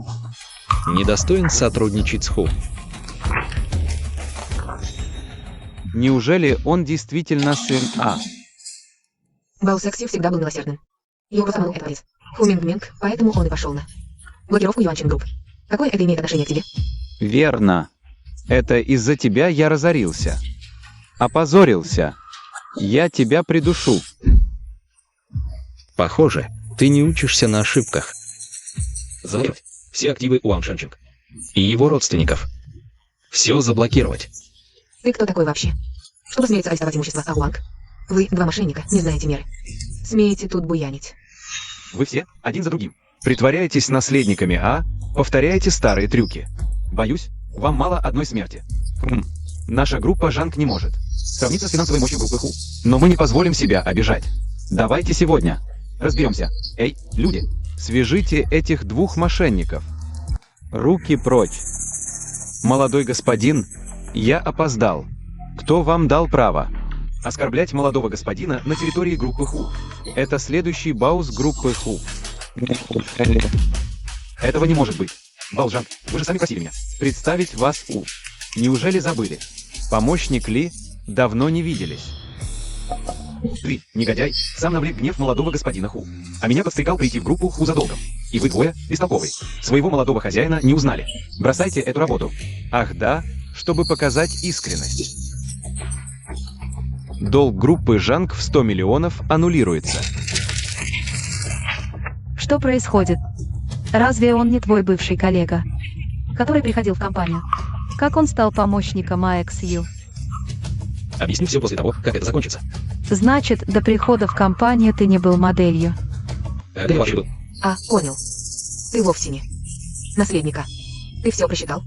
Недостоин сотрудничать с Ху. Неужели он действительно сын А? Бао Сексью всегда был милосердным. Его просто обманул этот отец. Ху Минг Минг, поэтому он и пошел на блокировку Юанчин Групп. Какое это имеет отношение к тебе? Верно. Это из-за тебя я разорился. Опозорился. Я тебя придушу. Похоже, ты не учишься на ошибках. Заблокировать все активы Уан Шанчинг и его родственников. Все заблокировать. Ты кто такой вообще? Чтобы смеяться арестовать имущество Ауанг? Вы, два мошенника, не знаете меры. Смеете тут буянить. Вы все, один за другим, притворяетесь наследниками А, повторяете старые трюки. Боюсь, вам мало одной смерти. Наша группа Жанг не может сравниться с финансовой мощью группы Ху. Но мы не позволим себя обижать. Давайте сегодня разберемся. Эй, люди, свяжите этих двух мошенников. Руки прочь. Молодой господин, я опоздал. Кто вам дал право оскорблять молодого господина на территории группы Ху? Это следующий баус группы Ху. Этого не может быть. Балжан, вы же сами просили меня представить вас У. Неужели забыли? Помощник Ли, давно не виделись. Ты, негодяй, сам навлек гнев молодого господина Ху. А меня подстрекал прийти в группу Ху за долгом. И вы двое, бестолковые, своего молодого хозяина не узнали. Бросайте эту работу. Ах да, чтобы показать искренность. Долг группы Жанг в 100 миллионов аннулируется. Что происходит? Разве он не твой бывший коллега, который приходил в компанию? Как он стал помощником AXU? Объясню все после того, как это закончится. Значит, до прихода в компанию ты не был моделью. Это я вообще был. А, понял. Ты вовсе не наследника. Ты все просчитал.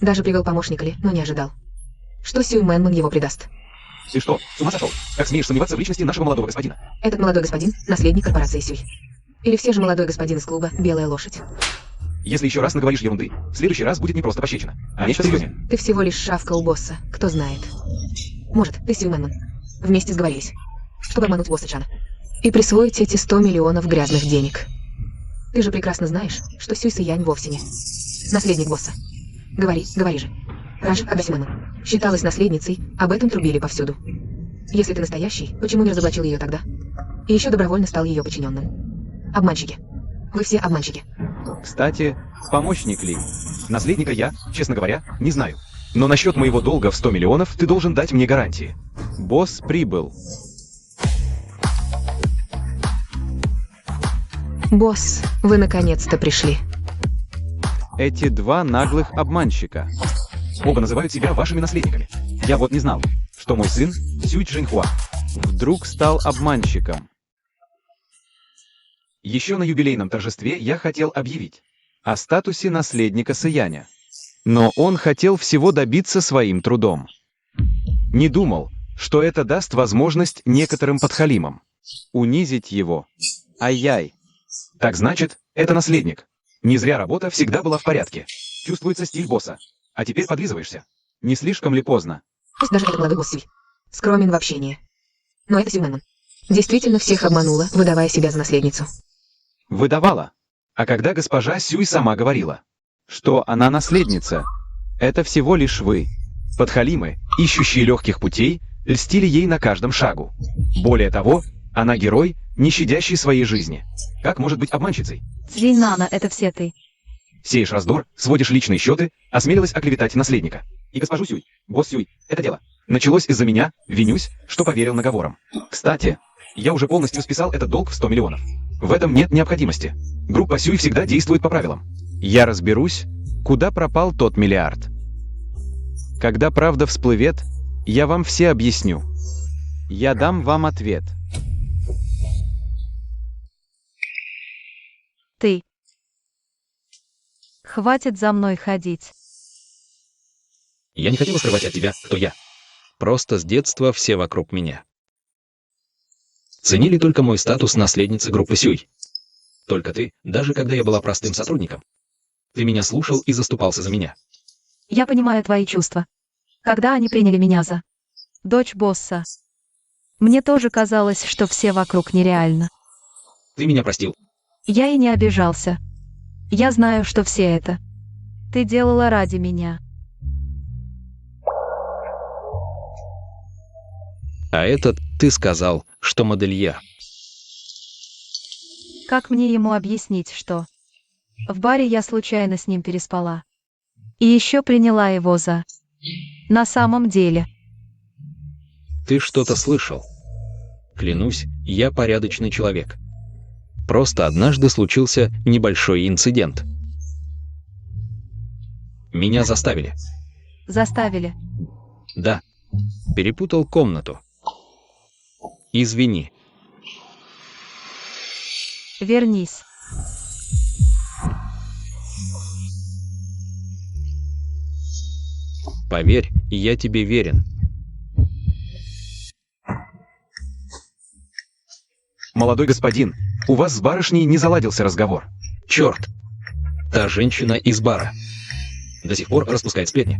Даже привел помощника Ли, но не ожидал, что Сюй Мэнман его предаст. Ты что, с ума сошел? Как смеешь сомневаться в личности нашего молодого господина? Этот молодой господин — наследник корпорации Сюй. Или все же молодой господин из клуба «Белая лошадь». Если еще раз наговоришь ерунды, в следующий раз будет не просто пощечина, а нечто серьезнее. Ты всего лишь шавка у босса, кто знает. Может, ты Сюй Мэнман. Вместе сговорились, чтобы обмануть босса Чана и присвоить эти 100 миллионов грязных денег. Ты же прекрасно знаешь, что Сюй Сэянь вовсе не наследник босса. Говори же. Раш Агаси Мэнман считалась наследницей, об этом трубили повсюду. Если ты настоящий, почему не разоблачил ее тогда? И еще добровольно стал ее подчиненным. Обманщики. Вы все обманщики. Кстати, помощник Ли. Наследника я, честно говоря, не знаю. Но насчет моего долга в 100 миллионов ты должен дать мне гарантии. Босс прибыл. Босс, вы наконец-то пришли. Эти два наглых обманщика. Оба называют себя вашими наследниками. Я вот не знал, что мой сын, Сюй Чжэньхуа, вдруг стал обманщиком. Еще на юбилейном торжестве я хотел объявить о статусе наследника Сэяня. Но он хотел всего добиться своим трудом. Не думал, что это даст возможность некоторым подхалимам унизить его. Ай-яй. Так значит, это наследник. Не зря работа всегда была в порядке. Чувствуется стиль босса. А теперь подлизываешься. Не слишком ли поздно? Пусть даже этот молодой босс Сюй скромен в общении. Но это Сюй Мэнман действительно всех обманула, выдавая себя за наследницу. Выдавала. А когда госпожа Сюй сама говорила, что она наследница, это всего лишь вы. Подхалимы, ищущие легких путей, льстили ей на каждом шагу. Более того, она герой, не щадящий своей жизни. Как может быть обманщицей? Цвинана, это все ты. Сеешь раздор, сводишь личные счеты, осмелилась оклеветать наследника. И госпожу Сюй, босс Сюй, это дело началось из-за меня, винюсь, что поверил наговорам. Кстати, я уже полностью списал этот долг в 100 миллионов. В этом нет необходимости. Группа Сюй всегда действует по правилам. Я разберусь, куда пропал тот миллиард. Когда правда всплывет, я вам все объясню. Я дам вам ответ. Ты. Хватит за мной ходить. Я не хотела скрывать от тебя, кто я. Просто с детства все вокруг меня ценили только мой статус наследницы группы Сюй. Только ты, даже когда я была простым сотрудником, ты меня слушал и заступался за меня. Я понимаю твои чувства. Когда они приняли меня за дочь босса, мне тоже казалось, что все вокруг нереально. Ты меня простил. Я и не обижался. Я знаю, что все это ты делала ради меня. А этот ты сказал, что модельер. Как мне ему объяснить, что в баре я случайно с ним переспала? И еще приняла его за... На самом деле. Ты что-то слышал? Клянусь, я порядочный человек. Просто однажды случился небольшой инцидент. Меня заставили. Заставили. Да. Перепутал комнату. Извини. Вернись. Поверь, я тебе верен. Молодой господин, у вас с барышней не заладился разговор. Черт! Та женщина из бара. До сих пор распускает сплетни.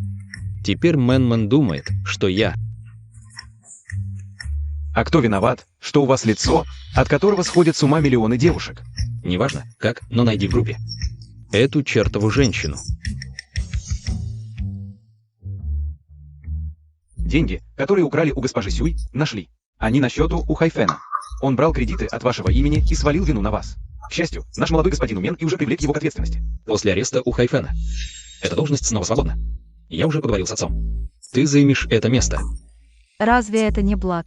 Теперь Мэнман думает, что я... А кто виноват, что у вас лицо, от которого сходят с ума миллионы девушек? Неважно, как, но найди в группе. Эту чертову женщину. Деньги, которые украли у госпожи Сюй, нашли. Они на счету у Хайфена. Он брал кредиты от вашего имени и свалил вину на вас. К счастью, наш молодой господин умен и уже привлек его к ответственности. После ареста у Хайфена. Эта должность снова свободна. Я уже поговорил с отцом. Ты займешь это место. Разве это не благ?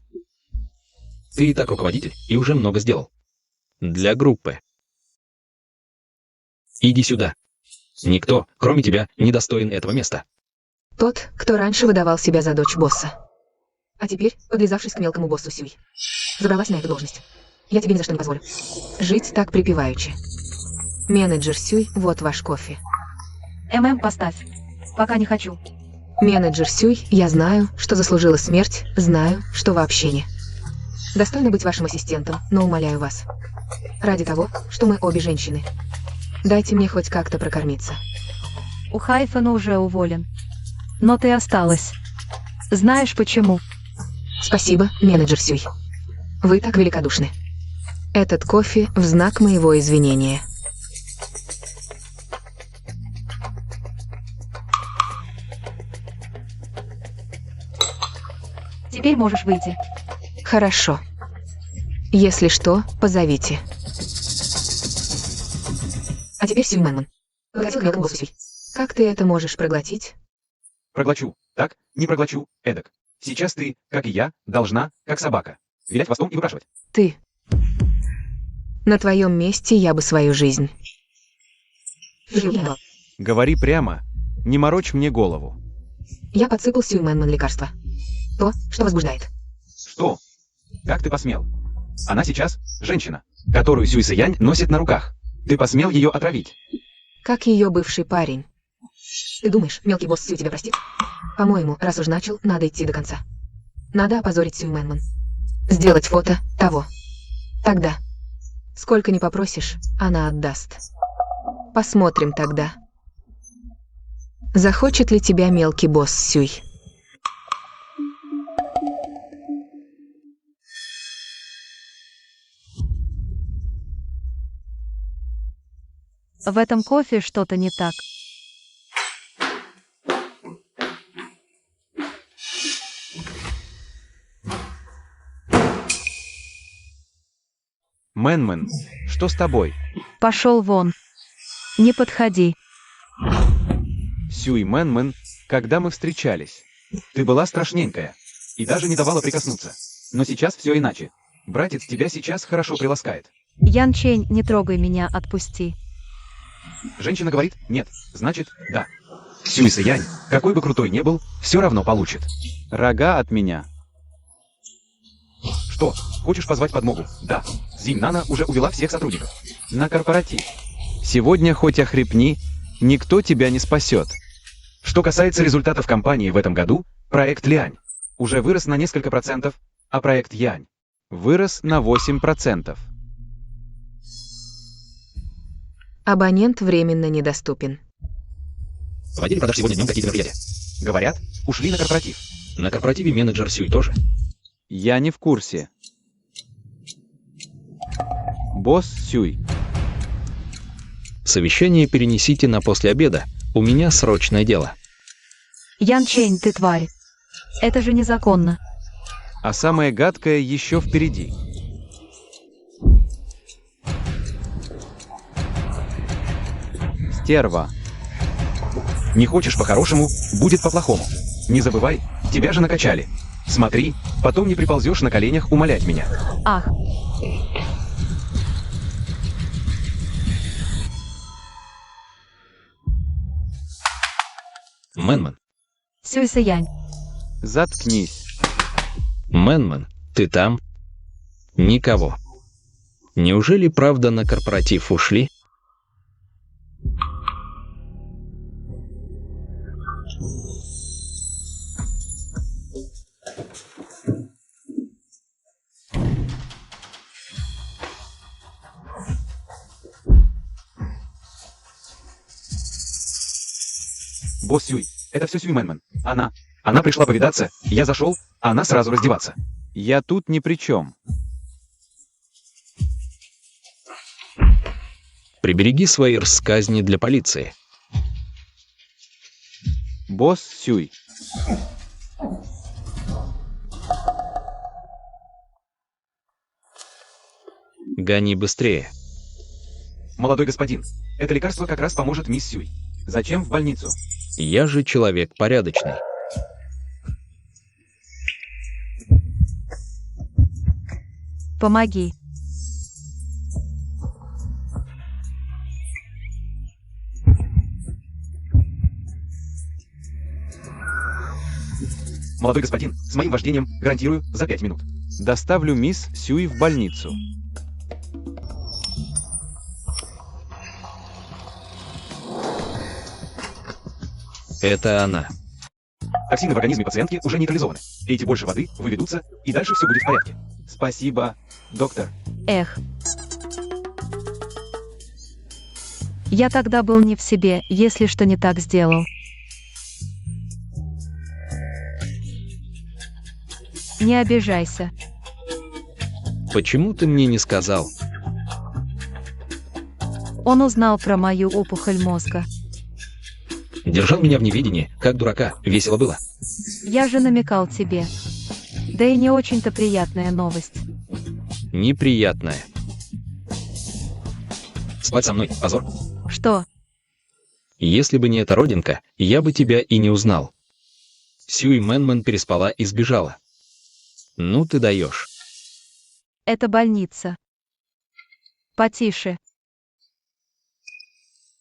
Ты и так руководитель, и уже много сделал. Для группы. Иди сюда. Никто, кроме тебя, не достоин этого места. Тот, кто раньше выдавал себя за дочь босса. А теперь, подлизавшись к мелкому боссу Сюй, забралась на эту должность. Я тебе ни за что не позволю. Жить так припеваючи. Менеджер Сюй, вот ваш кофе. Поставь. Пока не хочу. Менеджер Сюй, я знаю, что заслужила смерть, знаю, что вообще не. Достойно быть вашим ассистентом, но умоляю вас. Ради того, что мы обе женщины. Дайте мне хоть как-то прокормиться. У Хайфена уже уволен. Но ты осталась. Знаешь почему? Спасибо, менеджер Сюй. Вы так великодушны. Этот кофе в знак моего извинения. Теперь можешь выйти. Хорошо. Если что, позовите. А теперь Сюй Мэнман. Проглотил к мелкому боссу Сюй. Как ты это можешь проглотить? Проглочу. Так, не проглочу, эдак. Сейчас ты, как и я, должна, как собака, вилять хвостом и выпрашивать. Ты. На твоем месте я бы свою жизнь. Говори прямо, не морочь мне голову. Я подсыпал Сюй Мэнман лекарство. То, что возбуждает. Что? Как ты посмел? Она сейчас женщина, которую Сюй Сэянь носит на руках. Ты посмел ее отравить. Как ее бывший парень. Ты думаешь, мелкий босс Сюй тебя простит? По-моему, раз уж начал, надо идти до конца. Надо опозорить Сюй Мэнман. Сделать фото того. Тогда. Сколько не попросишь, она отдаст. Посмотрим тогда. Захочет ли тебя мелкий босс Сюй? В этом кофе что-то не так. Мэнмэн, что с тобой? Пошел вон. Не подходи. Сюй Мэнмэн, когда мы встречались, ты была страшненькая и даже не давала прикоснуться. Но сейчас все иначе. Братец тебя сейчас хорошо приласкает. Ян Чень, не трогай меня, отпусти. Женщина говорит «нет», значит «да». Сюй Сэянь, какой бы крутой ни был, все равно получит. Рога от меня. Что, хочешь позвать подмогу? Да. Зинь Нана уже увела всех сотрудников. На корпоратив. Сегодня хоть охрипни, никто тебя не спасет. Что касается результатов кампании в этом году, проект Лиань уже вырос на несколько процентов, а проект Янь вырос на 8%. Абонент временно недоступен. В отделе продаж сегодня днем какие-то мероприятия. Говорят, ушли на корпоратив. На корпоративе менеджер Сюй тоже. Я не в курсе. Босс Сюй. Совещание перенесите на после обеда. У меня срочное дело. Ян Чэнь, ты тварь. Это же незаконно. А самое гадкое еще впереди. Стерва. Не хочешь по-хорошему, будет по-плохому. Не забывай, тебя же накачали. Смотри, потом не приползешь на коленях умолять меня. Ах, Мэнмэн. Сюй Сэянь. Заткнись. Мэнмэн, ты там? Никого. Неужели правда на корпоратив ушли? Босс Сюй, это все Сюй Мэнмэн. Она пришла повидаться, я зашел, а она сразу раздеваться. Я тут ни при чем. Прибереги свои рассказни для полиции. Босс Сюй. Гони быстрее. Молодой господин, это лекарство как раз поможет мисс Сюй. Зачем в больницу? Я же человек порядочный. Помоги. Молодой господин, с моим вождением гарантирую за 5 минут. Доставлю мисс Сюй в больницу. Это она. Токсины в организме пациентки уже нейтрализованы. Пейте больше воды, выведутся, и дальше все будет в порядке. Спасибо, доктор. Эх. Я тогда был не в себе, если что не так сделал. Не обижайся. Почему ты мне не сказал? Он узнал про мою опухоль мозга. Держал меня в неведении, как дурака. Весело было. Я же намекал тебе. Да и не очень-то приятная новость. Неприятное. Спать со мной — позор. Что? Если бы не эта родинка, я бы тебя и не узнал. Сюй Мэнмэн переспала и сбежала. Ну ты даешь. Это больница. Потише.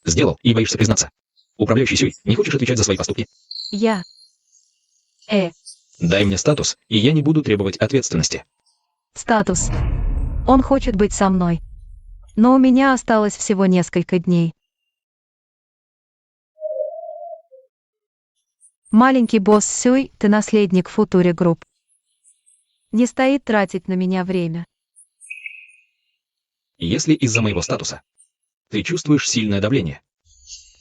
Сделал и боишься признаться. Управляющий Сюй, не хочешь отвечать за свои поступки? Я. Дай мне статус, и я не буду требовать ответственности. Статус. Он хочет быть со мной. Но у меня осталось всего несколько дней. Маленький босс Сюй, ты наследник Future Group. Не стоит тратить на меня время. Если из-за моего статуса ты чувствуешь сильное давление,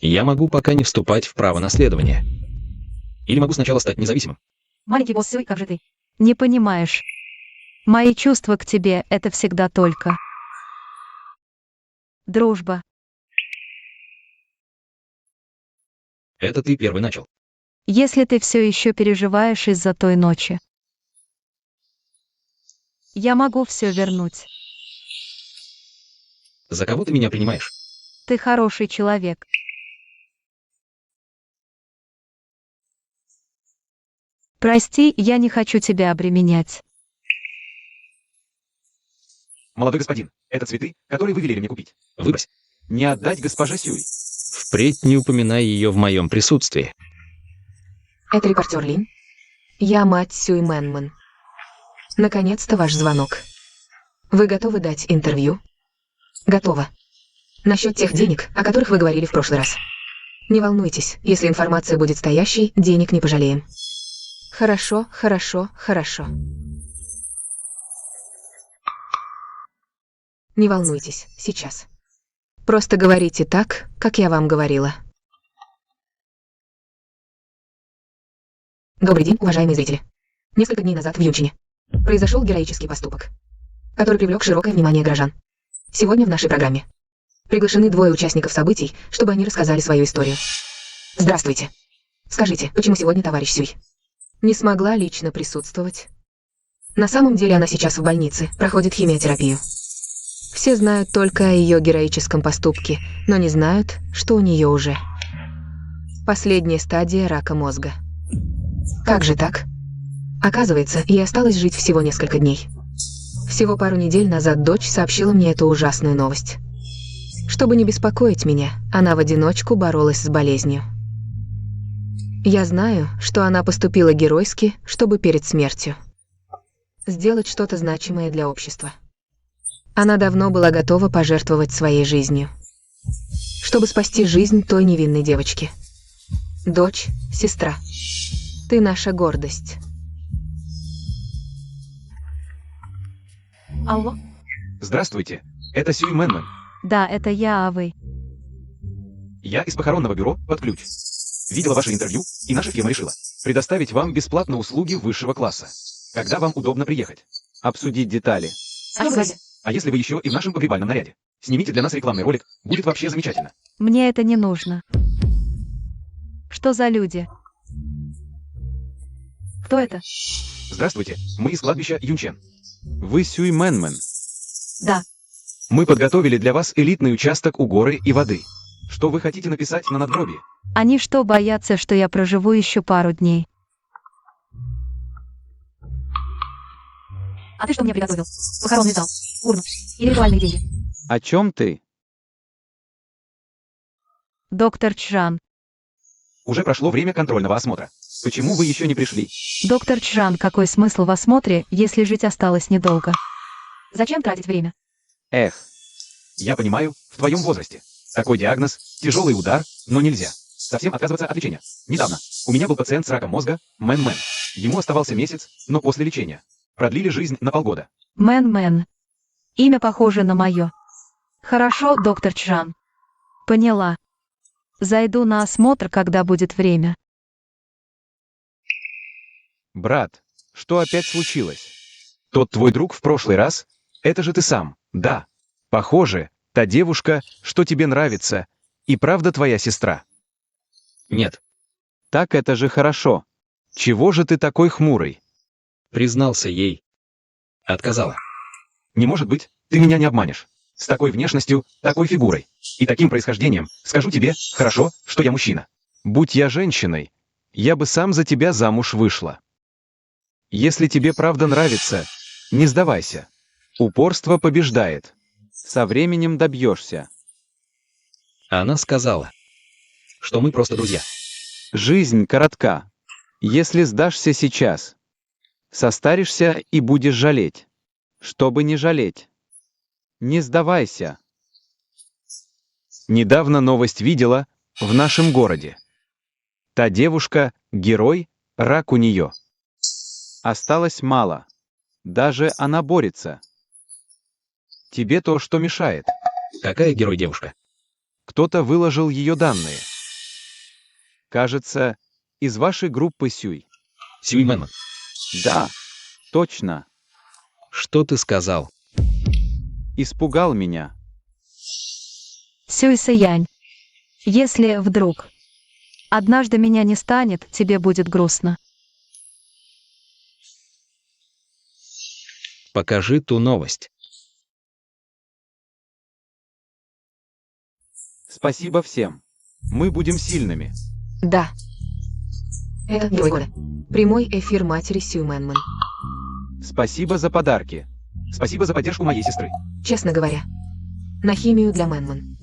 я могу пока не вступать в право наследования. Или могу сначала стать независимым. Маленький босс Сюй, как же ты? Не понимаешь. Мои чувства к тебе — это всегда только дружба. Это ты первый начал. Если ты все еще переживаешь из-за той ночи, я могу все вернуть. За кого ты меня принимаешь? Ты хороший человек. Прости, я не хочу тебя обременять. Молодой господин, это цветы, которые вы велели мне купить. Выбрось. Не отдать госпоже Сюй. Впредь не упоминай ее в моем присутствии. Это репортер Лин. Я мать Сюй Мэнмэн. Наконец-то ваш звонок. Вы готовы дать интервью? Готово. Насчет тех денег, о которых вы говорили в прошлый раз. Не волнуйтесь, если информация будет стоящей, денег не пожалеем. Хорошо, хорошо, хорошо. Не волнуйтесь, сейчас. Просто говорите так, как я вам говорила. Добрый день, уважаемые зрители. Несколько дней назад в Юнчине произошел героический поступок, который привлек широкое внимание горожан. Сегодня в нашей программе приглашены двое участников событий, чтобы они рассказали свою историю. Здравствуйте. Скажите, почему сегодня товарищ Сюй не смогла лично присутствовать? На самом деле она сейчас в больнице, проходит химиотерапию. Все знают только о ее героическом поступке, но не знают, что у нее уже последняя стадия рака мозга. Как же так? Оказывается, ей осталось жить всего несколько дней. Всего пару недель назад дочь сообщила мне эту ужасную новость. Чтобы не беспокоить меня, она в одиночку боролась с болезнью. Я знаю, что она поступила геройски, чтобы перед смертью сделать что-то значимое для общества. Она давно была готова пожертвовать своей жизнью, чтобы спасти жизнь той невинной девочки. Дочь, сестра, ты наша гордость. Алло? Здравствуйте, это Сюй Мэнмен. Да, это я, а вы? Я из похоронного бюро «Под ключ». Видела ваше интервью, и наша фирма решила предоставить вам бесплатно услуги высшего класса. Когда вам удобно приехать? Обсудить детали. А если вы еще и в нашем погребальном наряде? Снимите для нас рекламный ролик, будет вообще замечательно. Мне это не нужно. Что за люди? Кто это? Здравствуйте, мы из кладбища Юнчен. Вы Сюй Мэнмен. Да. Мы подготовили для вас элитный участок у горы и воды. Что вы хотите написать на надгробии? Они что, боятся, что я проживу еще пару дней? А ты что мне приготовил? Похоронный зал, урну или ритуальные деньги? О чем ты? Доктор Чжан. Уже прошло время контрольного осмотра. Почему вы еще не пришли? Доктор Чжан, какой смысл в осмотре, если жить осталось недолго? Зачем тратить время? Эх, я понимаю, в твоем возрасте. Такой диагноз, тяжелый удар, но нельзя. Совсем отказываться от лечения. Недавно у меня был пациент с раком мозга, Мэн-Мэн. Ему оставался месяц, но после лечения продлили жизнь на полгода. Мэн-Мэн. Имя похоже на мое. Хорошо, доктор Чжан. Поняла. Зайду на осмотр, когда будет время. Брат, что опять случилось? Тот твой друг в прошлый раз? Это же ты сам, да. Похоже, та девушка, что тебе нравится, и правда твоя сестра. Нет, Так это же хорошо. Чего же ты такой хмурый? признался ей. Отказала. Не может быть, ты меня не обманешь. С такой внешностью, такой фигурой и таким происхождением, скажу тебе, хорошо, что я мужчина. Будь я женщиной, я бы сам за тебя замуж вышла. Если тебе правда нравится, не сдавайся. Упорство побеждает. Со временем добьешься. Она сказала, что мы просто друзья. Жизнь коротка. Если сдашься сейчас, состаришься и будешь жалеть. Чтобы не жалеть. Не сдавайся. Недавно новость видела в нашем городе. Та девушка, герой, рак у нее. Осталось мало. Даже она борется. Тебе то, что мешает. Какая герой девушка? Кто-то выложил ее данные. Кажется, из вашей группы Сюй. Сюй Мэнмен. Да, точно. Что ты сказал? Испугал меня. Сюй Сэянь. Если вдруг однажды меня не станет, тебе будет грустно. Покажи ту новость. Спасибо всем. Мы будем сильными. Да. Это герой года. Прямой эфир матери Сюй Мэнмен. Спасибо за подарки. Спасибо за поддержку моей сестры. Честно говоря, на химию для Мэнмен.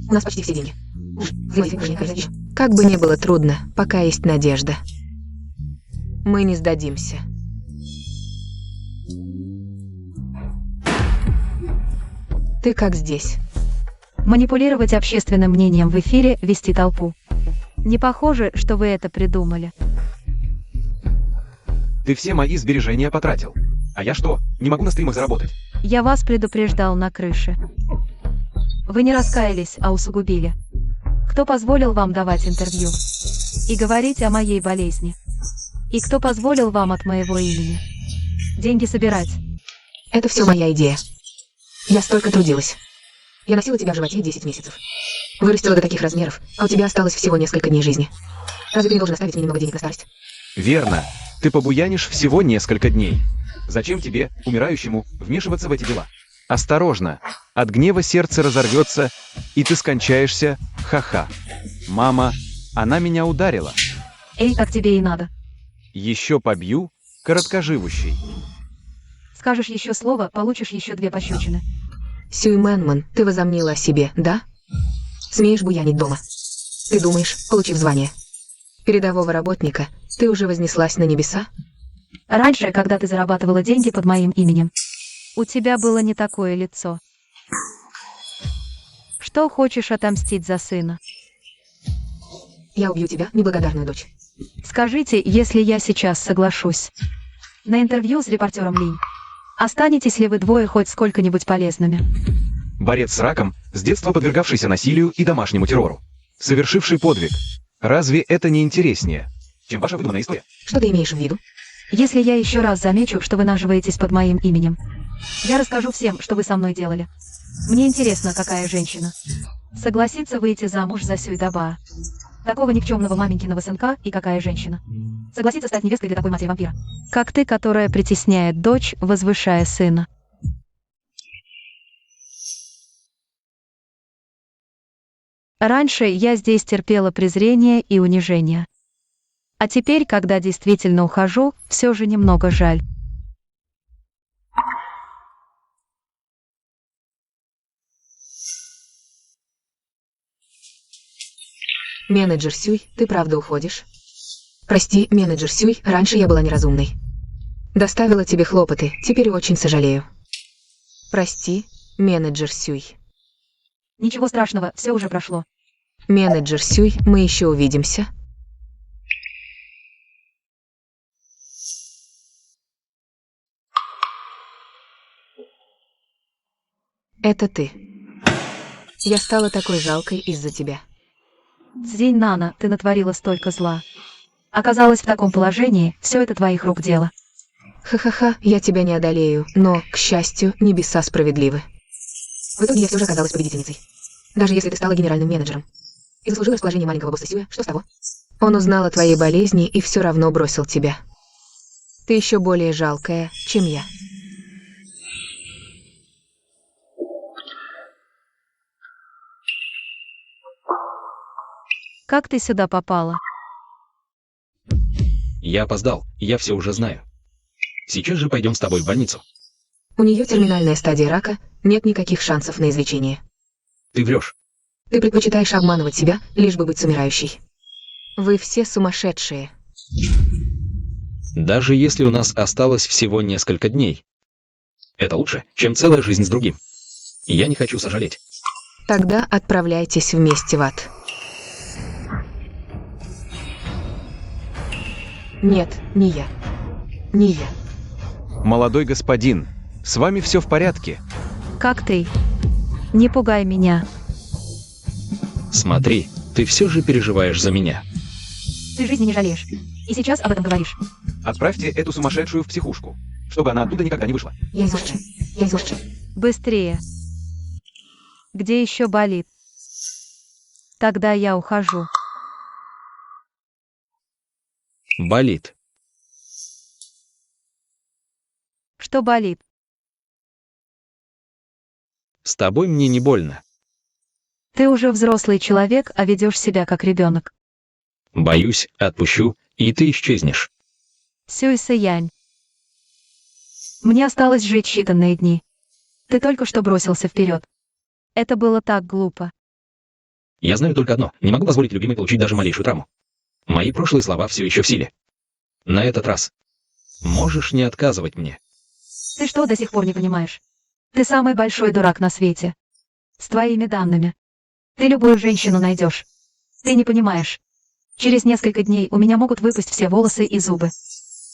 У нас почти все деньги. Как бы ни было трудно, пока есть надежда. Мы не сдадимся. Ты как здесь? Манипулировать общественным мнением в эфире, вести толпу. Не похоже, что вы это придумали. Ты все мои сбережения потратил. А я что, не могу на стримах заработать? Я вас предупреждал на крыше. Вы не раскаялись, а усугубили. Кто позволил вам давать интервью и говорить о моей болезни? И кто позволил вам от моего имени деньги собирать? Это все моя идея. Я столько трудилась. Я носила тебя в животе 10 месяцев. Вырастила до таких размеров, а у тебя осталось всего несколько дней жизни. Разве ты не должен оставить мне немного денег на старость? Верно. Ты побуянишь всего несколько дней. Зачем тебе, умирающему, вмешиваться в эти дела? Осторожно. От гнева сердце разорвется, и ты скончаешься. Ха-ха. Мама, она меня ударила. Эй, так тебе и надо. Еще побью, короткоживущий. Скажешь еще слово, получишь еще 2 пощечины. Сюй Мэнман, ты возомнила о себе, да? Смеешь буянить дома? Ты думаешь, получив звание передового работника, ты уже вознеслась на небеса? Раньше, когда ты зарабатывала деньги под моим именем, у тебя было не такое лицо. Что хочешь отомстить за сына? Я убью тебя, неблагодарную дочь. Скажите, если я сейчас соглашусь на интервью с репортером Линь, останетесь ли вы двое хоть сколько-нибудь полезными? Борец с раком, с детства подвергавшийся насилию и домашнему террору. Совершивший подвиг. Разве это не интереснее, чем ваша выдуманная история? Что ты имеешь в виду? Если я еще раз замечу, что вы наживаетесь под моим именем, я расскажу всем, что вы со мной делали. Мне интересно, какая женщина согласится выйти замуж за Сюй Даба, такого никчемного маменькиного сынка, и какая женщина согласится стать невесткой для такой матери-вампира, как ты, которая притесняет дочь, возвышая сына. Раньше я здесь терпела презрение и унижение. А теперь, когда действительно ухожу, все же немного жаль. Менеджер Сюй, ты правда уходишь? Прости, менеджер Сюй, раньше я была неразумной. Доставила тебе хлопоты, теперь очень сожалею. Прости, менеджер Сюй. Ничего страшного, все уже прошло. Менеджер Сюй, мы еще увидимся. Это ты. Я стала такой жалкой из-за тебя. Цзинь Нана, ты натворила столько зла. Оказалась в таком положении, все это твоих рук дело. Ха-ха-ха, я тебя не одолею, но, к счастью, небеса справедливы. В итоге я все же оказалась победительницей. Даже если ты стала генеральным менеджером и заслужила расположение маленького босса Сюя, что с того? Он узнал о твоей болезни и все равно бросил тебя. Ты еще более жалкая, чем я. Как ты сюда попала? Я опоздал, я все уже знаю. Сейчас же пойдем с тобой в больницу. У нее терминальная стадия рака, нет никаких шансов на излечение. Ты врешь. Ты предпочитаешь обманывать себя, лишь бы быть с умирающей. Вы все сумасшедшие. Даже если у нас осталось всего несколько дней. Это лучше, чем целая жизнь с другим. И я не хочу сожалеть. Тогда отправляйтесь вместе в ад. Нет, не я. Не я. Молодой господин, с вами все в порядке. Как ты? Не пугай меня. Смотри, ты все же переживаешь за меня. Ты жизни не жалеешь. И сейчас об этом говоришь. Отправьте эту сумасшедшую в психушку, чтобы она оттуда никогда не вышла. Я изуши. Я изуши. Быстрее. Где еще болит? Тогда я ухожу. Болит. Что болит? С тобой мне не больно. Ты уже взрослый человек, а ведешь себя как ребенок. Боюсь, отпущу, и ты исчезнешь. Сюй Сэянь. Мне осталось жить считанные дни. Ты только что бросился вперед. Это было так глупо. Я знаю только одно. Не могу позволить любимой получить даже малейшую травму. Мои прошлые слова все еще в силе. На этот раз. Можешь не отказывать мне. Ты что до сих пор не понимаешь? Ты самый большой дурак на свете. С твоими данными. Ты любую женщину найдешь. Ты не понимаешь. Через несколько дней у меня могут выпасть все волосы и зубы.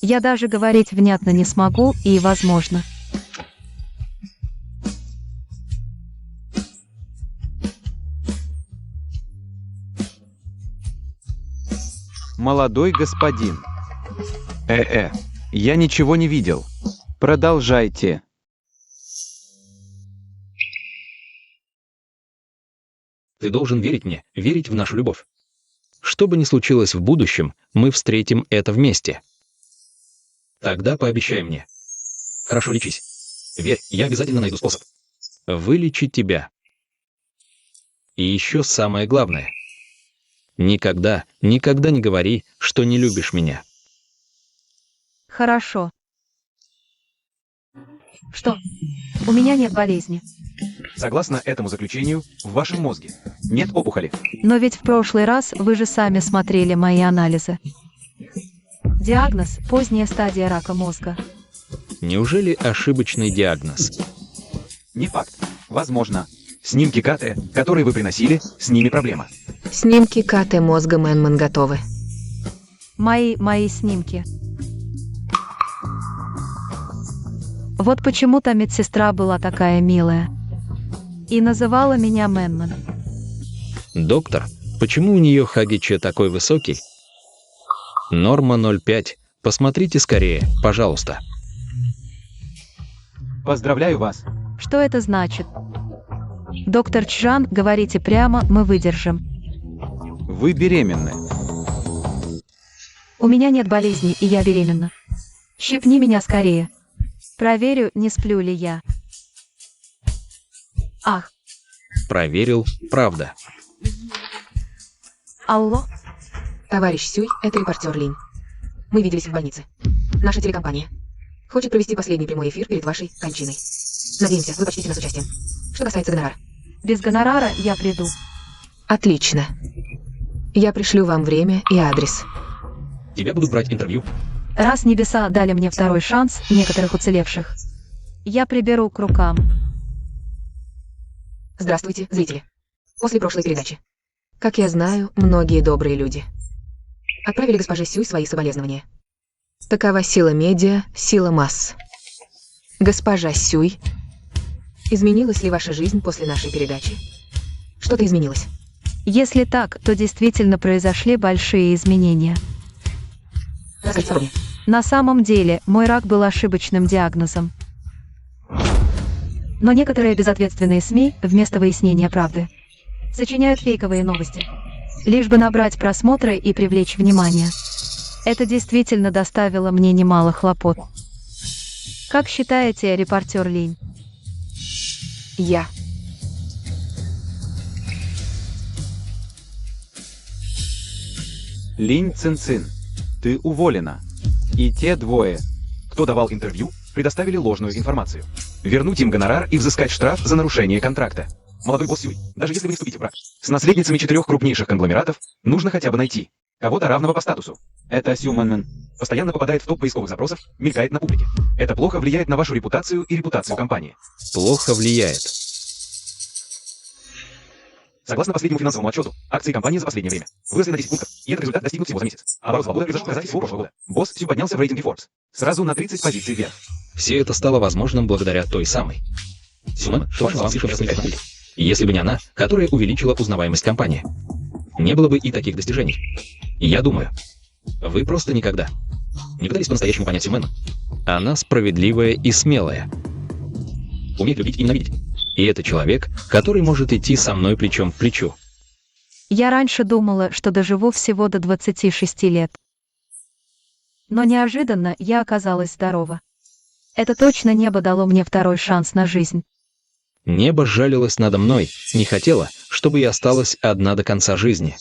Я даже говорить внятно не смогу, и возможно. Молодой господин. Я ничего не видел. Продолжайте. Ты должен верить мне, верить в нашу любовь. Что бы ни случилось в будущем, мы встретим это вместе. Тогда пообещай мне. Хорошо, лечись. Верь, я обязательно найду способ. Вылечить тебя. И еще самое главное. Никогда, никогда не говори, что не любишь меня. Хорошо. Что? У меня нет болезни. Согласно этому заключению, в вашем мозге нет опухоли. Но ведь в прошлый раз вы же сами смотрели мои анализы. Диагноз – поздняя стадия рака мозга. Неужели ошибочный диагноз? Не факт. Возможно. Снимки КТ, которые вы приносили, с ними проблема. Снимки КТ мозга Мэнман готовы. Мои снимки. Вот почему-то медсестра была такая милая. И называла меня Мэнман. Доктор, почему у нее ХГЧ такой высокий? Норма 0,5. Посмотрите скорее, пожалуйста. Поздравляю вас. Что это значит? Доктор Чжан, говорите прямо, мы выдержим. Вы беременны. У меня нет болезни, и я беременна. Щипни меня скорее. Проверю, не сплю ли я. Ах, Проверил, правда. алло? Товарищ Сюй, это репортер Линь. Мы виделись в больнице. Наша телекомпания хочет провести последний прямой эфир перед вашей кончиной. Надеемся, вы почтите нас участием. Что касается гонорара. Без гонорара я приду. Отлично. Я пришлю вам время и адрес. Тебя будут брать интервью. Раз небеса дали мне второй шанс, некоторых уцелевших, я приберу к рукам. Здравствуйте, зрители. После прошлой передачи, как я знаю, многие добрые люди отправили госпоже Сюй свои соболезнования. Такова сила медиа, сила масс. Госпожа Сюй, изменилась ли ваша жизнь после нашей передачи? Что-то изменилось? Если так, то действительно произошли большие изменения. Расскажите подробнее. На самом деле, мой рак был ошибочным диагнозом. Но некоторые безответственные СМИ, вместо выяснения правды, сочиняют фейковые новости, лишь бы набрать просмотры и привлечь внимание. Это действительно доставило мне немало хлопот. Как считаете, репортер Линь? Я. Линь Цин-Цин, ты уволена. И те двое, кто давал интервью, предоставили ложную информацию. Вернуть им гонорар и взыскать штраф за нарушение контракта. Молодой босс Сюй, даже если вы не вступите в брак с наследницами 4 крупнейших конгломератов, нужно хотя бы найти кого-то равного по статусу. Это Сю Мэнман. Постоянно попадает в топ поисковых запросов, мелькает на публике. Это плохо влияет на вашу репутацию и репутацию компании. Плохо влияет. Согласно последнему финансовому отчету, акции компании за последнее время выросли на 10 пунктов, и этот результат достигнут всего за месяц. Оборот свободы произошел за всего прошлого года. Босс Сю поднялся в рейтинге Forbes. Сразу на 30 позиций вверх. Все это стало возможным благодаря той самой. Сюмэн, что вам слишком расследовать на публике. Если бы не она, которая увеличила узнаваемость компании, не было бы и таких достижений. И я думаю, вы просто никогда не пытались по-настоящему понять Сюмэн. Она справедливая и смелая. Умеет любить и ненавидеть. И это человек, который может идти со мной плечом к плечу. Я раньше думала, что доживу всего до 26 лет. Но неожиданно я оказалась здорова. Это точно небо дало мне второй шанс на жизнь. Небо жалилось надо мной, не хотело, чтобы я осталась одна до конца жизни.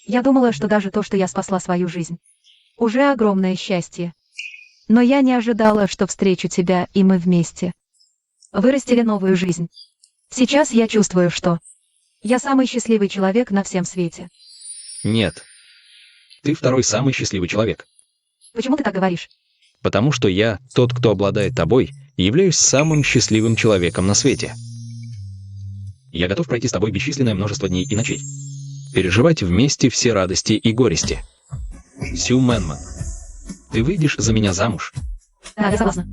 Я думала, что даже то, что я спасла свою жизнь, уже огромное счастье. Но я не ожидала, что встречу тебя, и мы вместе вырастили новую жизнь. Сейчас я чувствую, что я самый счастливый человек на всем свете. Нет. Ты второй самый счастливый человек. Почему ты так говоришь? Потому что я, тот, кто обладает тобой, являюсь самым счастливым человеком на свете. Я готов пройти с тобой бесчисленное множество дней и ночей. Переживать вместе все радости и горести. Сю Мэнман, ты выйдешь за меня замуж? Да, я согласна.